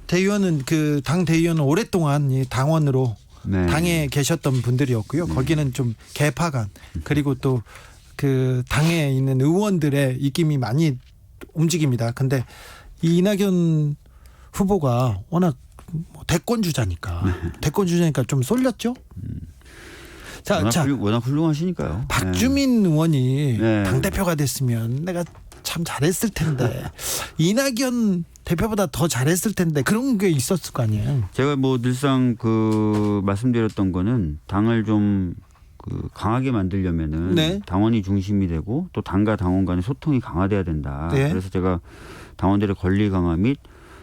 대의원은 그 당 대의원은 오랫동안 이 당원으로 네. 당에 계셨던 분들이었고요. 거기는 좀 개파간 그리고 또 그 당에 있는 의원들의 입김이 많이 움직입니다. 근데 이 이낙연 후보가 워낙 대권 주자니까 좀 쏠렸죠. 워낙 훌륭하시니까요. 박주민 의원이 네. 당 대표가 됐으면 내가 참 잘했을 텐데 이낙연 대표보다 더 잘했을 텐데 그런 게 있었을 거 아니에요. 제가 뭐 늘상 말씀드렸던 거는 당을 좀 강하게 만들려면은 네. 당원이 중심이 되고 또 당과 당원 간의 소통이 강화돼야 된다. 네. 그래서 제가 당원들의 권리 강화 및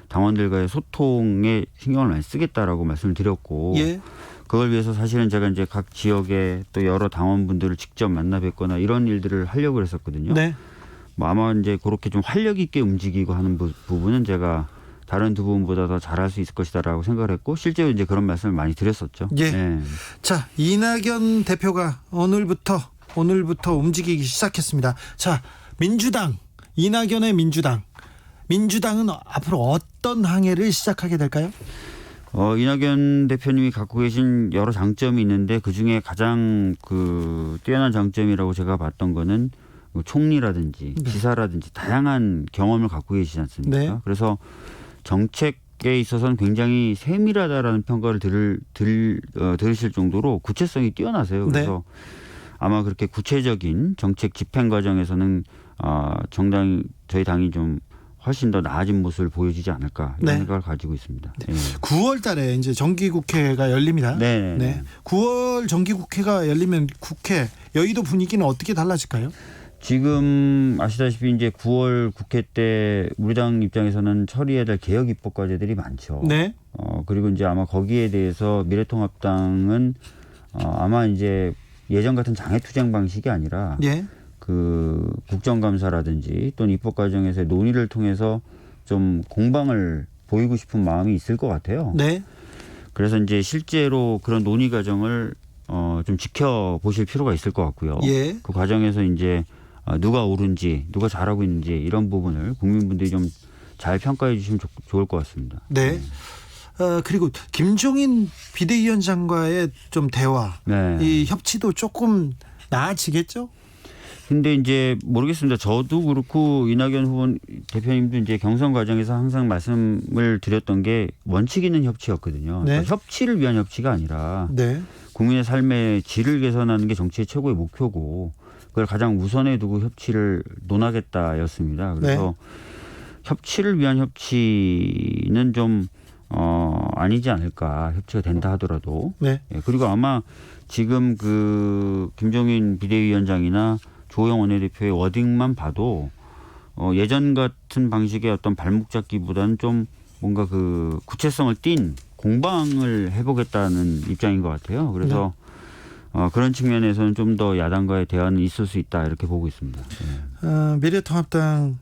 당원들과의 소통에 신경을 많이 쓰겠다라고 말씀을 드렸고 예. 그걸 위해서 사실은 제가 이제 각 지역에 또 여러 당원분들을 직접 만나 뵙거나 이런 일들을 하려고 했었거든요. 네. 뭐 아마 이제 그렇게 좀 활력 있게 움직이고 하는 부분은 제가 다른 두 분보다 더 잘할 수 있을 것이다라고 생각을 했고 실제로 이제 그런 말씀을 많이 드렸었죠. 예. 네. 자, 이낙연 대표가 오늘부터 움직이기 시작했습니다. 자, 이낙연의 민주당은 앞으로 어떤 항해를 시작하게 될까요? 이낙연 대표님이 갖고 계신 여러 장점이 있는데 그중에 가장 뛰어난 장점이라고 제가 봤던 거는 총리라든지 지사라든지 다양한 경험을 갖고 계시지 않습니까? 네. 그래서 정책에 있어서는 굉장히 세밀하다라는 평가를 들으실 정도로 구체성이 뛰어나세요. 그래서 아마 그렇게 구체적인 정책 집행 과정에서는 저희 당이 좀 훨씬 더 나아진 모습을 보여주지 않을까 이런 생각을 가지고 있습니다. 네. 9월 달에 이제 정기국회가 열립니다. 네. 9월 정기국회가 열리면 여의도 분위기는 어떻게 달라질까요? 지금 아시다시피 이제 9월 국회 때 우리 당 입장에서는 처리해야 될 개혁 입법 과제들이 많죠. 네. 그리고 이제 아마 거기에 대해서 미래통합당은 아마 이제 예전 같은 장애투쟁 방식이 아니라 예. 국정감사라든지 또는 입법 과정에서의 논의를 통해서 좀 공방을 보이고 싶은 마음이 있을 것 같아요. 네. 그래서 이제 실제로 그런 논의 과정을 좀 지켜보실 필요가 있을 것 같고요. 예. 그 과정에서 이제 누가 옳은지 누가 잘하고 있는지 이런 부분을 국민분들이 좀 잘 평가해 주시면 좋을 것 같습니다. 네. 그리고 김종인 비대위원장과의 좀 대화, 이 협치도 조금 나아지겠죠? 근데 이제 모르겠습니다. 저도 그렇고 이낙연 후보 대표님도 이제 경선 과정에서 항상 말씀을 드렸던 게 원칙 있는 협치였거든요. 네. 그러니까 협치를 위한 협치가 아니라 네. 국민의 삶의 질을 개선하는 게 정치의 최고의 목표고 그걸 가장 우선에 두고 협치를 논하겠다였습니다. 그래서 협치를 위한 협치는 좀 아니지 않을까. 협치가 된다 하더라도. 네. 그리고 아마 지금 김종인 비대위원장이나 조영 원내대표의 워딩만 봐도 예전 같은 방식의 어떤 발목 잡기보다는 좀 뭔가 구체성을 띤 공방을 해보겠다는 입장인 것 같아요. 그래서 그런 측면에서는 좀 더 야당과의 대화는 있을 수 있다 이렇게 보고 있습니다. 미래통합당은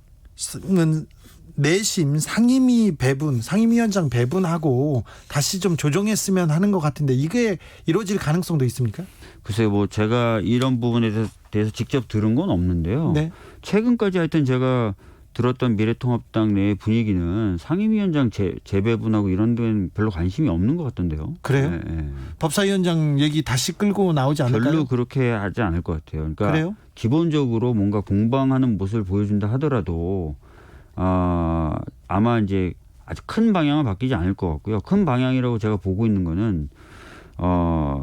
내심 상임위원장 배분하고 다시 좀 조정했으면 하는 것 같은데 이게 이루어질 가능성도 있습니까? 글쎄요, 뭐 제가 이런 부분에 대해서 직접 들은 건 없는데요. 네. 최근까지 하여튼 제가 들었던 미래통합당 내의 분위기는 상임위원장 재배분하고 이런 데는 별로 관심이 없는 것 같던데요. 그래요? 네. 법사위원장 얘기 다시 끌고 나오지 않을까요? 별로 그렇게 하지 않을 것 같아요. 그러니까 그래요? 기본적으로 뭔가 공방하는 모습을 보여준다 하더라도 아마 이제 아주 큰 방향은 바뀌지 않을 것 같고요. 큰 방향이라고 제가 보고 있는 거는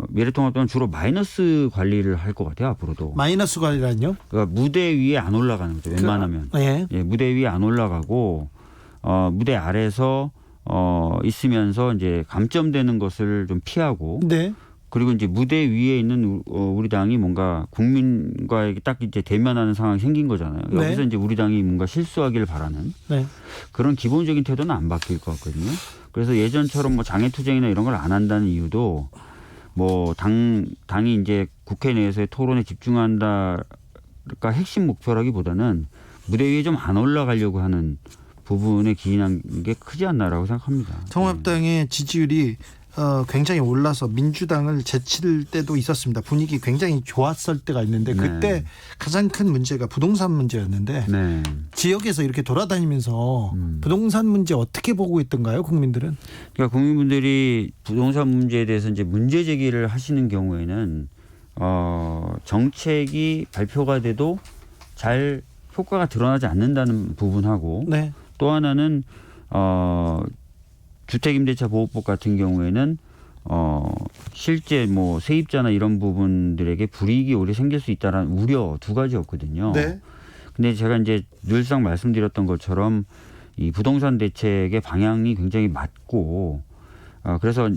미래통합당은 주로 마이너스 관리를 할 것 같아요. 앞으로도. 마이너스 관리라뇨? 그러니까 무대 위에 안 올라가는 거죠. 웬만하면. 예. 무대 위에 안 올라가고 무대 아래에서 있으면서 이제 감점되는 것을 좀 피하고 네. 그리고 이제 무대 위에 있는 우리 당이 뭔가 국민과 딱 이제 대면하는 상황이 생긴 거잖아요. 네. 여기서 이제 우리 당이 뭔가 실수하기를 바라는 그런 기본적인 태도는 안 바뀔 것 같거든요. 그래서 예전처럼 뭐 장애투쟁이나 이런 걸 안 한다는 이유도 뭐 당이 이제 국회 내에서의 토론에 집중한다가 핵심 목표라기보다는 무대 위에 좀 안 올라가려고 하는 부분에 기인한 게 크지 않나라고 생각합니다. 통합당의 지지율이 굉장히 올라서 민주당을 제칠 때도 있었습니다. 분위기 굉장히 좋았을 때가 있는데 그때 가장 큰 문제가 부동산 문제였는데 지역에서 이렇게 돌아다니면서 부동산 문제 어떻게 보고 있던가요, 국민들은? 그러니까 국민분들이 부동산 문제에 대해서 이제 문제 제기를 하시는 경우에는 정책이 발표가 돼도 잘 효과가 드러나지 않는다는 부분하고 또 하나는 주택임대차 보호법 같은 경우에는 실제 뭐 세입자나 이런 부분들에게 불이익이 오히려 생길 수 있다는 우려 두 가지였거든요. 네. 근데 제가 이제 늘상 말씀드렸던 것처럼 이 부동산 대책의 방향이 굉장히 맞고 그래서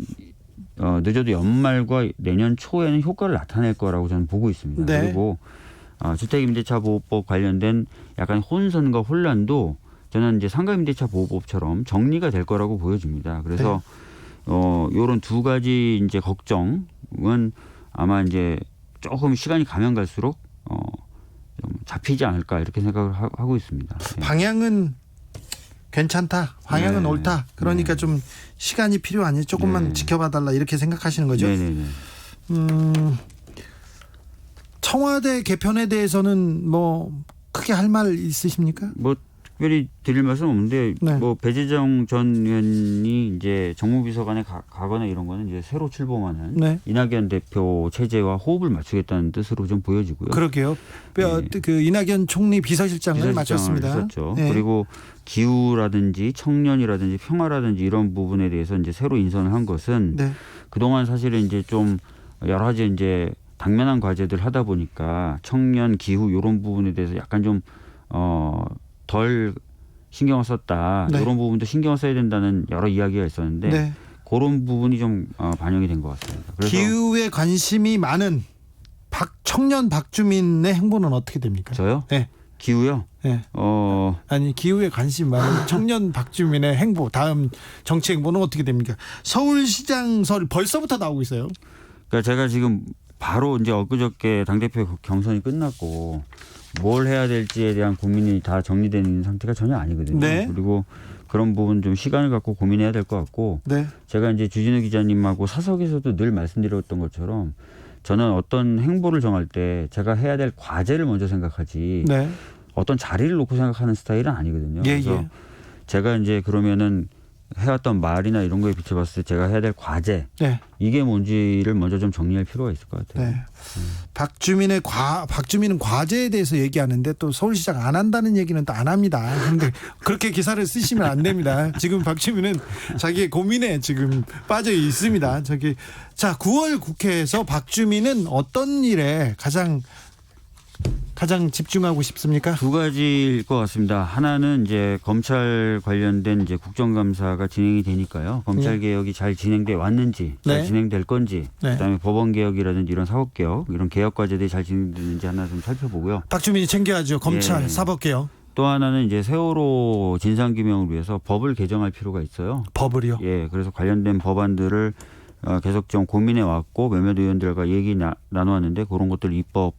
늦어도 연말과 내년 초에는 효과를 나타낼 거라고 저는 보고 있습니다. 네. 그리고 주택임대차 보호법 관련된 약간 혼선과 혼란도 저는 이제 상가임대차 보호법처럼 정리가 될 거라고 보여집니다. 그래서 요런 두 가지 이제 걱정은 아마 이제 조금 시간이 가면 갈수록 좀 잡히지 않을까 이렇게 생각을 하고 있습니다. 네. 방향은 괜찮다. 방향은 네. 옳다. 그러니까 네. 좀 시간이 필요하니 조금만 네. 지켜봐달라 이렇게 생각하시는 거죠. 네네네. 청와대 개편에 대해서는 뭐 크게 할 말 있으십니까? 뭐 특별히 드릴 말씀 없는데 네. 뭐 배재정 전 의원이 이제 정무비서관에 가거나 이런 거는 이제 새로 출범하는 네. 이낙연 대표 체제와 호흡을 맞추겠다는 뜻으로 좀 보여지고요. 그러게요. 그 이낙연 총리 비서실장을 맡았습니다. 했었죠. 네. 그리고 기후라든지 청년이라든지 평화라든지 이런 부분에 대해서 이제 새로 인선을 한 것은 네. 그동안 사실은 이제 좀 여러 가지 이제 당면한 과제들 하다 보니까 청년 기후 이런 부분에 대해서 약간 좀 덜 신경을 썼다. 네. 이런 부분도 신경을 써야 된다는 여러 이야기가 있었는데 네. 그런 부분이 좀 반영이 된 것 같습니다. 그래서 기후에 관심이 많은 청년 박주민의 행보는 어떻게 됩니까? 저요? 네. 기후요? 네. 아니 기후에 관심 많은 청년 박주민의 행보 다음 정치 행보는 어떻게 됩니까? 서울시장 설 벌써부터 나오고 있어요. 그러니까 제가 지금 바로 이제 엊그저께 당대표 경선이 끝났고 뭘 해야 될지에 대한 고민이 다 정리되는 상태가 전혀 아니거든요. 네. 그리고 그런 부분 좀 시간을 갖고 고민해야 될 것 같고 네. 제가 이제 주진우 기자님하고 사석에서도 늘 말씀드렸던 것처럼 저는 어떤 행보를 정할 때 제가 해야 될 과제를 먼저 생각하지 네. 어떤 자리를 놓고 생각하는 스타일은 아니거든요. 예, 그래서 예. 제가 이제 그러면은 해왔던 말이나 이런 거에 비춰봤을 때 제가 해야 될 과제 네. 이게 뭔지를 먼저 좀 정리할 필요가 있을 것 같아요. 네. 박주민은 과제에 대해서 얘기하는데 또 서울시장 안 한다는 얘기는 또 안 합니다. 그런데 그렇게 기사를 쓰시면 안 됩니다. 지금 박주민은 자기의 고민에 지금 빠져 있습니다. 자 9월 국회에서 박주민은 어떤 일에 가장 집중하고 싶습니까? 두 가지일 것 같습니다. 하나는 이제 검찰 관련된 이제 국정감사가 진행이 되니까요. 검찰 개혁이 잘 진행돼 왔는지, 잘 네. 진행될 건지, 네. 그다음에 법원 개혁이라든지 이런 사법 개혁, 이런 개혁 과제들이 잘 진행되는지 하나 좀 살펴보고요. 박주민이 챙겨야죠. 검찰, 예. 사법개혁. 또 하나는 이제 세월호 진상규명을 위해서 법을 개정할 필요가 있어요. 법을요. 예, 그래서 관련된 법안들을 계속 좀 고민해 왔고 몇몇 의원들과 얘기 나눠왔는데 그런 것들 입법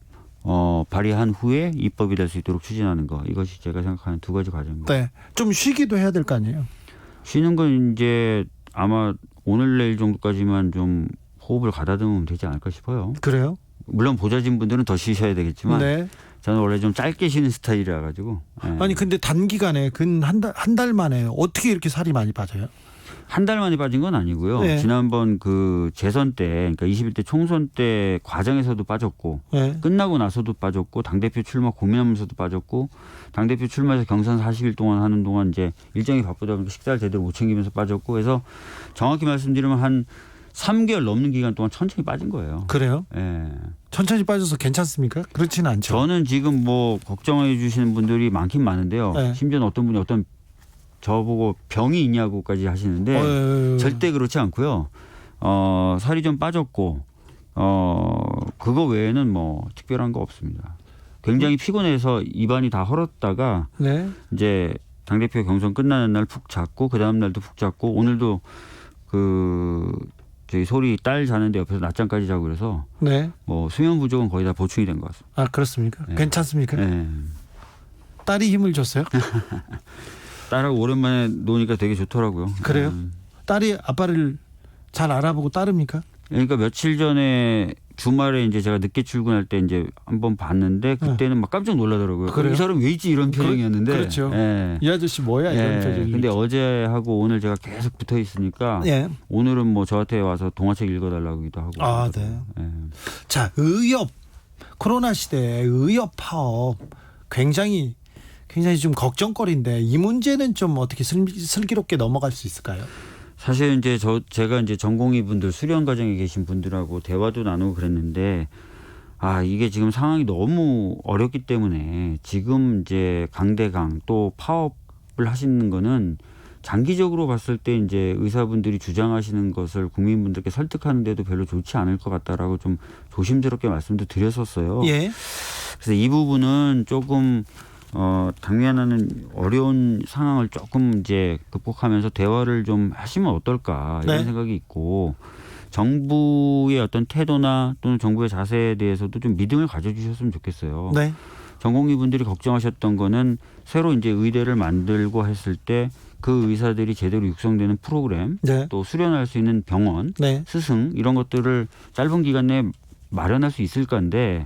발의한 후에 입법이 될 수 있도록 추진하는 거 이것이 제가 생각하는 두 가지 과제입니다. 네. 좀 쉬기도 해야 될 거 아니에요. 쉬는 건 이제 아마 오늘 내일 정도까지만 좀 호흡을 가다듬으면 되지 않을까 싶어요. 그래요? 물론 보좌진 분들은 더 쉬셔야 되겠지만 네. 저는 원래 좀 짧게 쉬는 스타일이라 가지고. 예. 아니 근데 단기간에 한 달 만에 어떻게 이렇게 살이 많이 빠져요? 한 달 만에 빠진 건 아니고요. 네. 지난번 그 재선 때, 그러니까 21대 총선 때 과정에서도 빠졌고, 네. 끝나고 나서도 빠졌고, 당대표 출마 고민하면서도 빠졌고, 당대표 출마해서 경선 40일 동안 하는 동안 이제 일정이 바쁘다 보니까 식사를 제대로 못 챙기면서 빠졌고, 그래서 정확히 말씀드리면 한 3개월 넘는 기간 동안 천천히 빠진 거예요. 그래요? 예. 천천히 빠져서 괜찮습니까? 그렇지는 않죠. 저는 지금 뭐 걱정해 주시는 분들이 많긴 많은데요. 네. 심지어는 어떤 분이 저보고 병이 있냐고까지 하시는데 절대 그렇지 않고요. 살이 좀 빠졌고 그거 외에는 뭐 특별한 거 없습니다. 굉장히 피곤해서 입안이 다 헐었다가 네. 이제 당대표 경선 끝나는 날 푹 잤고 그 다음 날도 푹 잤고 오늘도 저희 소리 딸 자는데 옆에서 낮잠까지 자고 그래서 네. 뭐 수면 부족은 거의 다 보충이 된 것 같습니다. 아 그렇습니까? 네. 괜찮습니까? 네. 딸이 힘을 줬어요? 딸하고 오랜만에 노니까 되게 좋더라고요. 그래요? 딸이 아빠를 잘 알아보고 따릅니까? 그러니까 며칠 전에 주말에 이제 제가 늦게 출근할 때 이제 한번 봤는데 그때는 막 깜짝 놀라더라고요. 그래요? 이 사람 왜 있지 이런 표정이었는데. 그렇죠. 예. 이 아저씨 뭐야 이런 예. 표정이. 근데 어제하고 오늘 제가 계속 붙어 있으니까 예. 오늘은 뭐 저한테 와서 동화책 읽어달라고도 하고. 아, 네. 예. 자, 의협 코로나 시대에 의협 파업 굉장히 좀 걱정거리인데 이 문제는 좀 어떻게 슬기롭게 넘어갈 수 있을까요? 사실 이제 제가 이제 전공의 분들 수련 과정에 계신 분들하고 대화도 나누고 그랬는데 이게 지금 상황이 너무 어렵기 때문에 지금 이제 강대강 또 파업을 하시는 거는 장기적으로 봤을 때 이제 의사분들이 주장하시는 것을 국민분들께 설득하는데도 별로 좋지 않을 것 같다라고 좀 조심스럽게 말씀도 드렸었어요. 예. 그래서 이 부분은 조금 당면하는 어려운 상황을 조금 이제 극복하면서 대화를 좀 하시면 어떨까 이런 네. 생각이 있고 정부의 어떤 태도나 또는 정부의 자세에 대해서도 좀 믿음을 가져주셨으면 좋겠어요. 네. 전공의 분들이 걱정하셨던 거는 새로 이제 의대를 만들고 했을 때 그 의사들이 제대로 육성되는 프로그램 네. 또 수련할 수 있는 병원 네. 스승 이런 것들을 짧은 기간 내에 마련할 수 있을 건데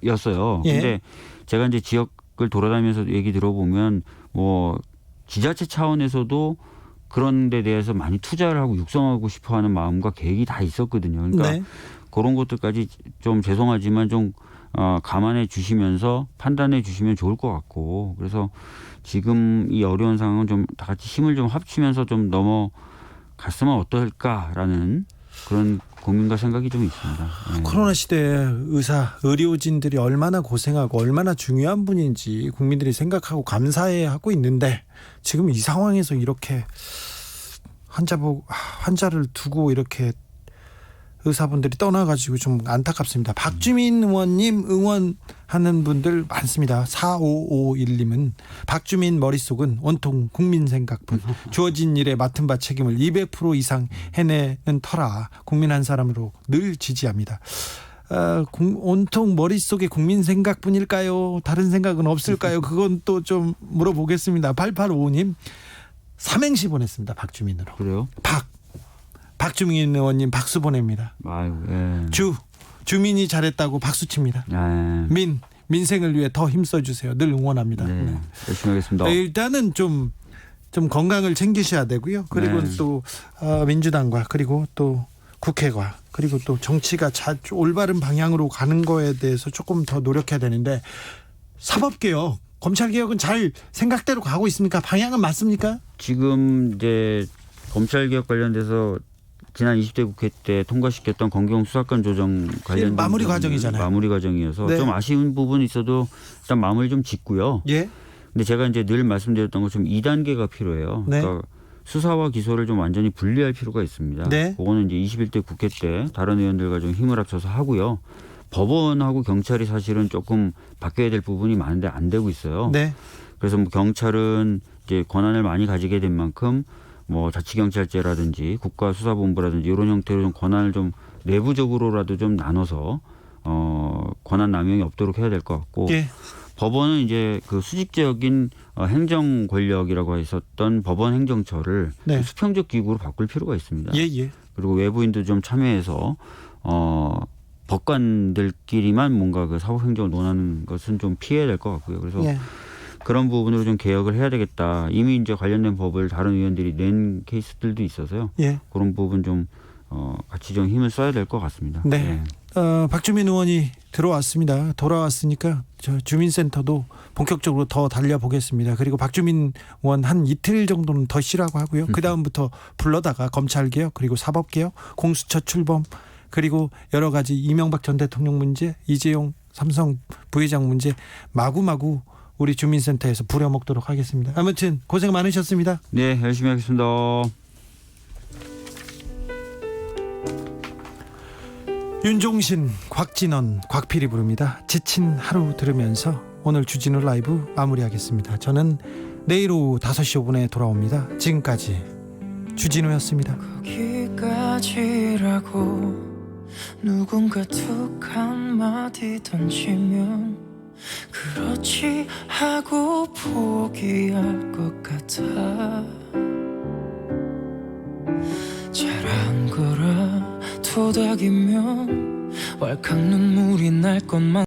였어요. 예. 근데 제가 이제 지역을 돌아다니면서 얘기 들어보면 뭐 지자체 차원에서도 그런 데 대해서 많이 투자를 하고 육성하고 싶어 하는 마음과 계획이 다 있었거든요. 그러니까 네. 그런 것들까지 좀 죄송하지만 좀 감안해 주시면서 판단해 주시면 좋을 것 같고 그래서 지금 이 어려운 상황은 좀 다 같이 힘을 좀 합치면서 좀 넘어갔으면 어떨까라는 그런 고민과 생각이 좀 있습니다. 네. 코로나 시대에 의료진들이 얼마나 고생하고 얼마나 중요한 분인지 국민들이 생각하고 감사해 하고 있는데 지금 이 상황에서 이렇게 환자를 두고 이렇게 의사분들이 떠나가지고 좀 안타깝습니다. 박주민 의원님 응원하는 분들 많습니다. 4551님은 박주민 머릿속은 온통 국민 생각뿐 주어진 일에 맡은 바 책임을 200% 이상 해내는 터라 국민 한 사람으로 늘 지지합니다. 온통 머릿속에 국민 생각뿐일까요? 다른 생각은 없을까요? 그건 또 좀 물어보겠습니다. 8855님 삼행시 보냈습니다. 박주민으로. 그래요? 박주민 의원님 박수 보냅니다. 아유, 예. 주민이 잘했다고 박수 칩니다. 예. 민생을 위해 더 힘써 주세요. 늘 응원합니다. 네. 네. 열심히 하겠습니다. 일단은 좀 건강을 챙기셔야 되고요. 그리고 네. 또 민주당과 그리고 또 국회가 그리고 또 정치가 올바른 방향으로 가는 거에 대해서 조금 더 노력해야 되는데 사법개혁, 검찰개혁은 잘 생각대로 가고 있습니까? 방향은 맞습니까? 지금 이제 검찰개혁 관련돼서 지난 20대 국회 때 통과시켰던 검경 수사권 조정 관련 마무리 과정이잖아요. 마무리 과정이어서 네. 좀 아쉬운 부분이 있어도 일단 마무리 좀 짓고요. 예. 근데 제가 이제 늘 말씀드렸던 것처럼 2단계가 필요해요. 네. 그러니까 수사와 기소를 좀 완전히 분리할 필요가 있습니다. 네. 그거는 이제 21대 국회 때 다른 의원들과 좀 힘을 합쳐서 하고요. 법원하고 경찰이 사실은 조금 바뀌어야 될 부분이 많은데 안 되고 있어요. 네. 그래서 뭐 경찰은 이제 권한을 많이 가지게 된 만큼 뭐 자치경찰제라든지 국가수사본부라든지 이런 형태로 좀 권한을 좀 내부적으로라도 좀 나눠서 권한 남용이 없도록 해야 될 것 같고 예. 법원은 이제 그 수직적인 행정 권력이라고 했었던 법원 행정처를 네. 수평적 기구로 바꿀 필요가 있습니다. 예. 그리고 외부인도 좀 참여해서 법관들끼리만 뭔가 그 사법행정을 논하는 것은 좀 피해야 될 것 같고요. 그래서 예. 그런 부분으로 좀 개혁을 해야 되겠다. 이미 이제 관련된 법을 다른 의원들이 낸 케이스들도 있어서요. 예. 그런 부분 좀 같이 좀 힘을 써야 될 것 같습니다. 네. 박주민 의원이 돌아왔으니까 저 주민센터도 본격적으로 더 달려보겠습니다. 그리고 박주민 의원 한 이틀 정도는 더 쉬라고 하고요. 그 다음부터 불러다가 검찰개혁 그리고 사법개혁 공수처 출범 그리고 여러 가지 이명박 전 대통령 문제 이재용 삼성 부회장 문제 마구마구 우리 주민센터에서 부려먹도록 하겠습니다. 아무튼 고생 많으셨습니다. 네, 열심히 하겠습니다. 윤종신, 곽진원, 곽필이 부릅니다. 지친 하루 들으면서 오늘 주진우 라이브 마무리하겠습니다. 저는 내일 오후 5시 5분에 돌아옵니다. 지금까지 주진우였습니다. 거기까지라고 누군가 툭 한마디 던지면 그렇지 하고 포기할 것 같아. 잘한 거라 토닥이면 왈칵 눈물이 날 것만